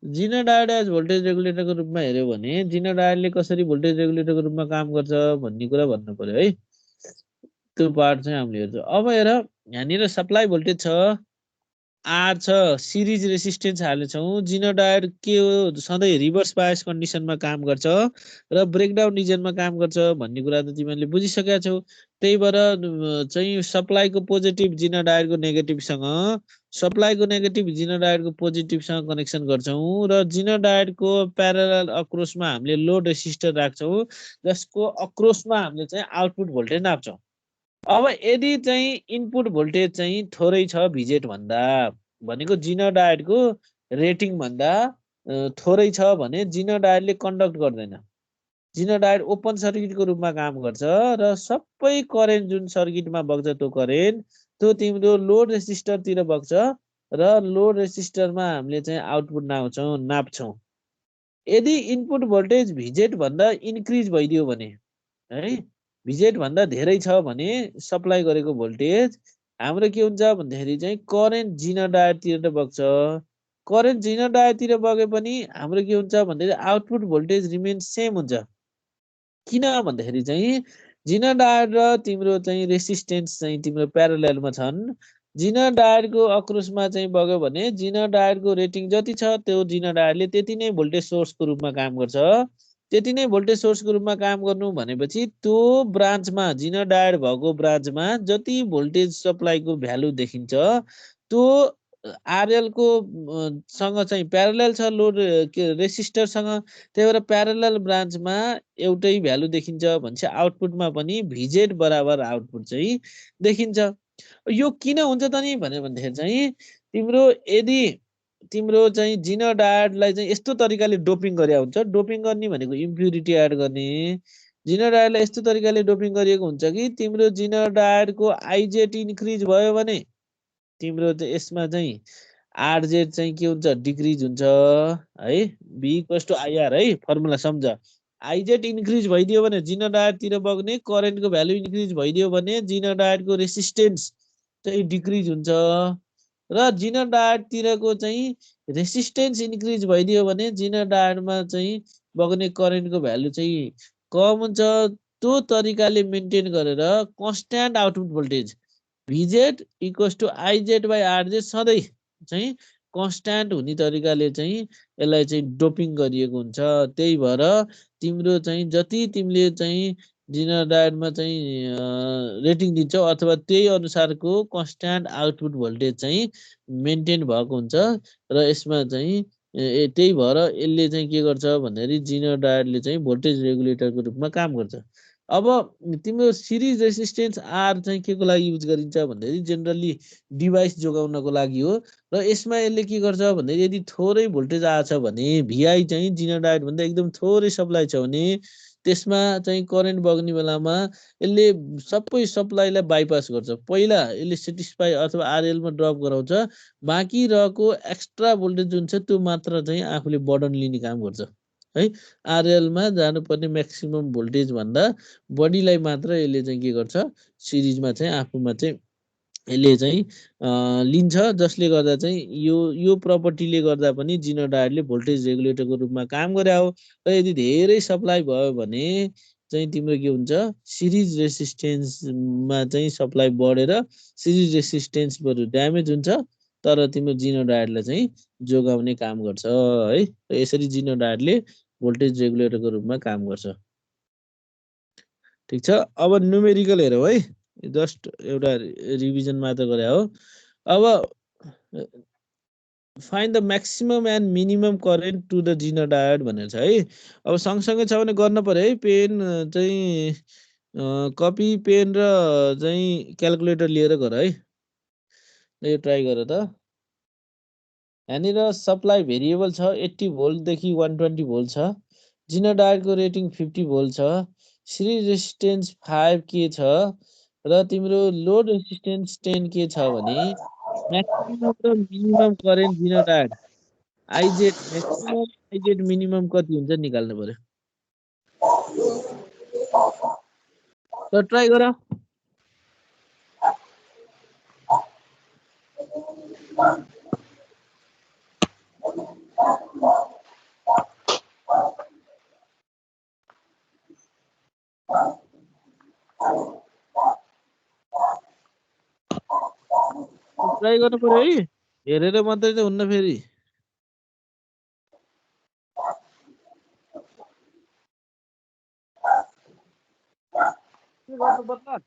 जिनो डायोड एज भोल्टेज रेगुलेटरको रूपमा हेऱ्यो भने जिनो डायोडले कसरी भोल्टेज रेगुलेटरको रूपमा काम गर्छ भन्ने कुरा भन्नु पर्यो है त्यो पार्ट चाहिँ हामीले हेर्छौँ अब हेर यहाँनिर सप्लाई भोल्टेज छ आर छ सिरिज रेसिस्टेन्स हाल्नेछौँ जिनो डायोड के हो सधैँ रिभर्स बायस कन्डिसनमा काम गर्छ र ब्रेकडाउन रिजनमा काम गर्छ भन्ने कुरा त तिमीहरूले बुझिसकेका छौ त्यही भएर चाहिँ सप्लाईको पोजिटिभ जिनो डायोडको नेगेटिभसँग सप्लाईको नेगेटिभ जिनो डायोडको पोजिटिभसँग कनेक्सन गर्छौँ र जिनो डायोडको प्यारलल अक्रोसमा हामीले लोड रेसिस्टर राख्छौँ जसको अक्रोसमा हामीले चाहिँ आउटपुट भोल्टेज नाप्छौँ अब यदि चाहिँ इनपुट भोल्टेज चाहिँ थोरै छ भिजेट भन्दा भनेको जिनो डायोडको रेटिङ भन्दा थोरै छ भने जिनो डायोडले कन्डक्ट गर्दैन जिनो डायोड ओपन सर्किटको रूपमा काम गर्छ र सबै करेन्ट जुन सर्किटमा बग्छ त्यो करेन्ट त्यो तिम्रो लोड रेसिस्टरतिर बग्छ र लोड रेसिस्टरमा हामीले चाहिँ आउटपुट नाप्छौँ यदि इनपुट भोल्टेज भिजेट भन्दा इन्क्रिज भइदियो भने है भिजेट भन्दा धेरै छ भने सप्लाई गरेको भोल्टेज हाम्रो के हुन्छ भन्दाखेरि चाहिँ करेन्ट जिनो डायोडतिर बग्छ करेन्ट जिनो डायोडतिर बगे पनि हाम्रो के हुन्छ भन्दाखेरि आउटपुट भोल्टेज रिमेन सेम हुन्छ किन भन्दाखेरि चाहिँ जिनो डायोड र तिम्रो चाहिँ रेसिस्टेन्स चाहिँ तिम्रो प्यारललमा छन् जिनो डायोडको अक्रोसमा चाहिँ बग्यो भने जिनो डायोडको रेटिङ जति छ त्यो जिनो डायोडले त्यति नै भोल्टेज सोर्सको रूपमा काम गर्छ त्यति नै भोल्टेज सोर्सको रूपमा काम गर्नु भनेपछि त्यो ब्रान्चमा जिनो डायोड भएको ब्रान्चमा जति भोल्टेज सप्लाईको भ्यालु देखिन्छ त्यो आरएलको सँग चाहिँ प्यारलल छ लोड रेसिस्टरसँग त्यही भएर प्यारलल ब्रान्चमा एउटै भ्यालु देखिन्छ भनेपछि आउटपुटमा पनि भिजेट बराबर आउटपुट चाहिँ देखिन्छ यो किन हुन्छ त नि भन्दाखेरि चाहिँ तिम्रो यदि तिम्रो चाहिँ जिनो डायोडलाई चाहिँ यस्तो तरिकाले डोपिङ गरे हुन्छ डोपिङ गर्ने भनेको इम्प्युरिटी एड गर्ने जिनो डायोडलाई यस्तो तरिकाले डोपिङ गरिएको हुन्छ कि तिम्रो जिनो डायोडको आइजेट इन्क्रिज भयो भने तिम्रो यसमा चाहिँ आरजेट चाहिँ के हुन्छ डिक्रिज हुन्छ है बी इक्वल्स टु आइआर है फर्मुला सम्झ आइजेट इन्क्रिज भइदियो भने जिनो डायोडतिर बग्ने करेन्टको भ्यालु इन्क्रिज भइदियो भने जिनो डायोडको रेसिस्टेन्स चाहिँ डिक्रिज हुन्छ र जिनो डायोडतिरको चाहिँ रेसिस्टेन्स इन्क्रिज भइदियो भने जिनो डायोडमा चाहिँ बग्ने करेन्टको भ्यालु चाहिँ कम हुन्छ त्यो तरिकाले मेन्टेन गरेर constant output voltage VZ equals to IZ by RZ सधैँ चाहिँ कन्स्ट्यान्ट हुने तरिकाले चाहिँ यसलाई चाहिँ डोपिङ गरिएको हुन्छ त्यही भएर तिम्रो चाहिँ जति तिमीले चाहिँ जिनो डायोडमा चाहिँ रेटिङ दिन्छौ अथवा त्यही अनुसारको कन्स्ट्यान्ट आउटपुट भोल्टेज चाहिँ मेन्टेन भएको हुन्छ र यसमा चाहिँ त्यही भएर यसले चाहिँ के गर्छ भन्दाखेरि जिनो डायोडले चाहिँ भोल्टेज रेगुलेटरको रूपमा काम गर्छ अब तिम्रो सिरिज रेसिस्टेन्स आर चाहिँ के को लागि युज गरिन्छ भन्दाखेरि जेनरली डिभाइस जोगाउनको लागि हो र यसमा यसले के गर्छ भन्दाखेरि यदि थोरै भोल्टेज आएछ भने भिआई चाहिँ जिनो डायोड भन्दा एकदम थोरै सप्लाई छ भने त्यसमा चाहिँ करेन्ट बग्ने बेलामा यसले सबै सप्लाईलाई बाइपास गर्छ पहिला यसले सेटिस्फाई अथवा आरएलमा ड्रप गराउँछ बाँकी रहेको एक्स्ट्रा भोल्टेज जुन छ त्यो मात्र चाहिँ आफूले बर्डन लिने काम गर्छ है आरएलमा जानुपर्ने म्याक्सिमम भोल्टेज भन्दा बढीलाई मात्र यसले चाहिँ के गर्छ सिरिजमा चाहिँ आफूमा चाहिँ यसले चाहिँ लिन्छ जसले गर्दा चाहिँ यो प्रपर्टीले गर्दा पनि जिनो डायोडले भोल्टेज रेगुलेटरको रूपमा काम गरे हो र यदि धेरै सप्लाई भयो भने चाहिँ तिम्रो के हुन्छ सिरिज रेसिस्टेन्समा चाहिँ सप्लाई बढेर सिरिज रेसिस्टेन्स बरु ड्यामेज हुन्छ तर तिम्रो जिनोडायडलाई चाहिँ जोगाउने काम गर्छ है र यसरी जिनोडायडले भोल्टेज रेगुलेटरको रूपमा काम गर्छ ठिक छ अब न्युमेरिकल हेरौँ है जस्ट एउटा रिभिजन मात्र गरे हो अब find the maximum and minimum current to the zener diode भनेर छ है अब सँगसँगै छ भने गर्न पर्यो है पेन चाहिँ कपी पेन र चाहिँ क्यालकुलेटर लिएर गर है यो ट्राई गर त यहाँनिर सप्लाई भेरिएबल छ 80 भोल्टदेखि 120 भोल्ट छ जिनोडायडको रेटिङ 50 भोल्ट छ सिरिज रेसिस्टेन्स 5 के छ र तिम्रो लोड रेसिस्टेन्स 10 के छ भने म्याक्सिमम र minimum current जिनोडायड IZ maximum IZ minimum कति हुन्छ निकाल्नु पर्यो त ट्राई गर ट्राई गर्नु पर्यो है हेरेर मात्रै त हुन्न फेरि के गर्नुपर्छ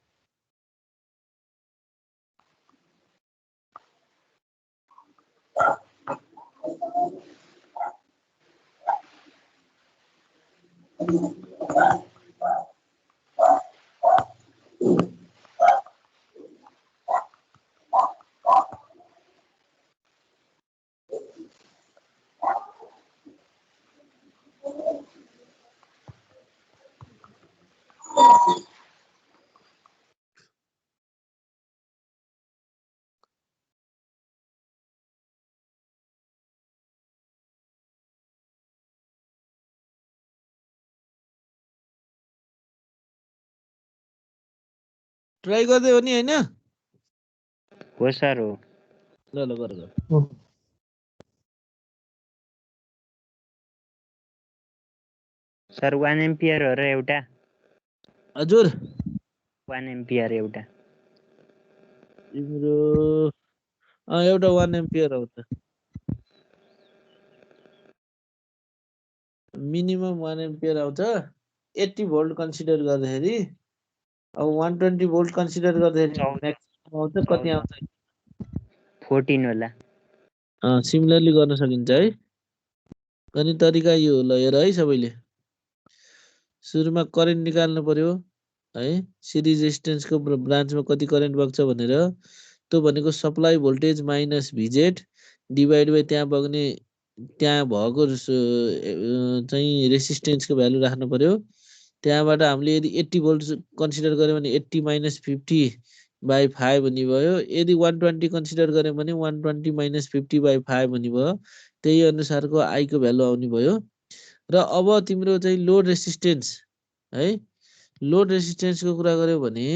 ट्राई गर्दै हो नि होइन हो सर हो ल ल गर सर 1 एम्पियर हो र एउटा हजुर 1 एम्पियर एउटा तिम्रो एउटा 1 एम्पियर आउँछ मिनिमम 1 एम्पियर आउँछ 80 भोल्ट कन्सिडर गर्दाखेरि अब 120 भोल्ट कन्सिडर गर्दाखेरि म्याक्सिमम आउँछ कति आउँछ 14 होला सिमिलरली गर्न सकिन्छ है गर्ने तरिका यो ल हेर है सबैले सुरुमा करेन्ट निकाल्नु पर्यो है सिरिज रेजिस्टेन्सको ब्रान्चमा कति करेन्ट बग्छ भनेर त्यो भनेको supply voltage minus VZ divide by त्यहाँ बग्ने त्यहाँ भएको चाहिँ रेसिस्टेन्सको भ्यालु राख्नु पर्यो त्यहाँबाट हामीले यदि 80 भोल्ट कन्सिडर गऱ्यौँ भने 80 माइनस 50 बाई 5 हुने भयो यदि 120 कन्सिडर गऱ्यौँ भने 120 माइनस 50 बाई 5 हुने भयो त्यही अनुसारको आईको भ्यालु आउने भयो र अब तिम्रो चाहिँ लोड रेसिस्टेन्स है लोड रेसिस्टेन्सको कुरा गर्यौ भने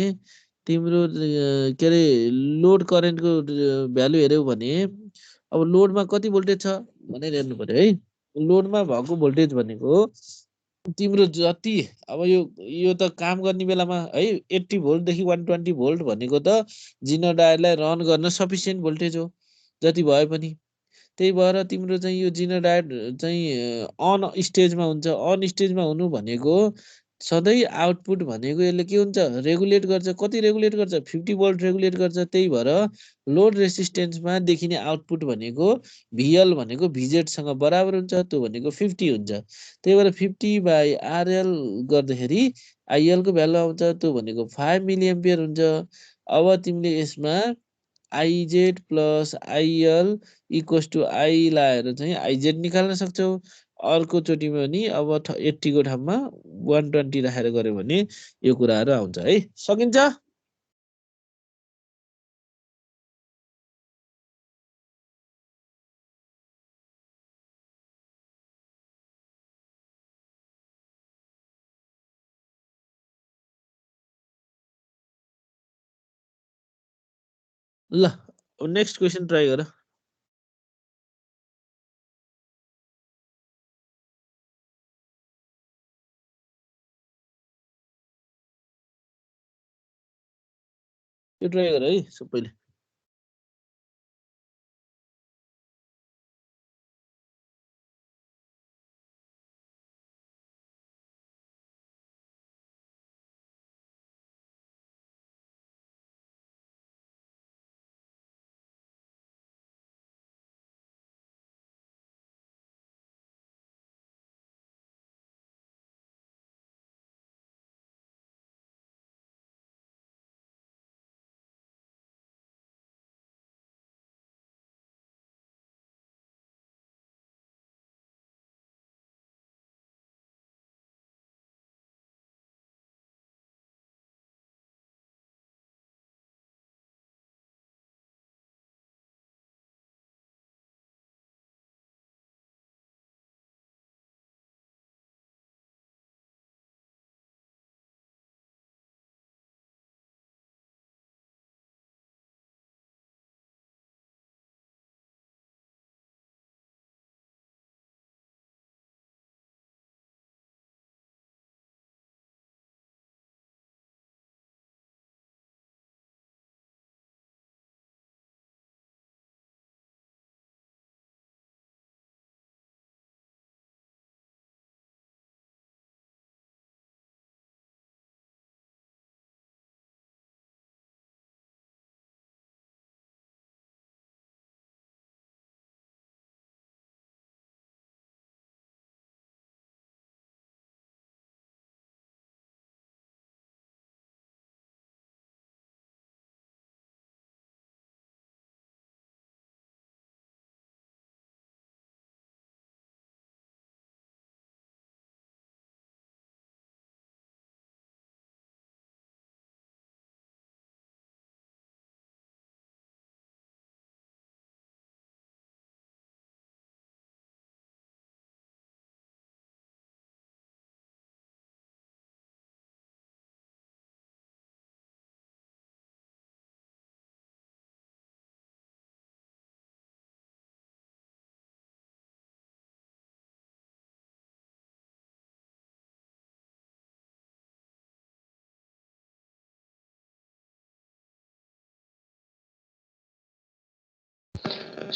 तिम्रो के अरे लोड करेन्टको भ्यालु हेऱ्यौ भने अब लोडमा कति भोल्टेज छ भनेर हेर्नु पर्यो है लोडमा भएको भोल्टेज भनेको तिम्रो जति अब यो त काम गर्ने बेलामा है 80 भोल्टदेखि 120 भोल्ट भनेको त जिनोडायडलाई रन गर्न सफिसियन्ट भोल्टेज हो जति भए पनि त्यही भएर तिम्रो चाहिँ यो जिनोडायड चाहिँ अन स्टेजमा हुन्छ अन स्टेजमा हुनु भनेको सधैँ आउटपुट भनेको यसले के हुन्छ रेगुलेट गर्छ कति रेगुलेट गर्छ 50 भोल्ट रेगुलेट गर्छ त्यही भएर लोड रेसिस्टेन्समा देखिने आउटपुट भनेको भिएल भनेको भिजेडसँग बराबर हुन्छ त्यो भनेको 50 हुन्छ त्यही भएर 50 बाई आरएल गर्दाखेरि आइएलको भ्यालु आउँछ त्यो भनेको 5 मिली एम्पियर हुन्छ अब तिमीले यसमा IZ plus IL equals to I लाएर चाहिँ आइजेड निकाल्न सक्छौ अर्कोचोटिमा पनि अब 80 को ठाउँमा 120 राखेर गऱ्यो भने यो कुराहरू आउँछ है सकिन्छ ल नेक्स्ट क्वेसन ट्राई गर त्यो ट्राई गर है सबैले।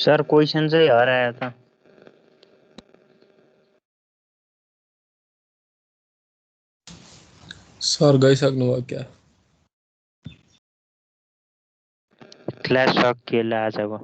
सर क्वेसन चाहिँ हरायो त। सर गइसक्नु भयो क्या? क्लास सकिएला आजको।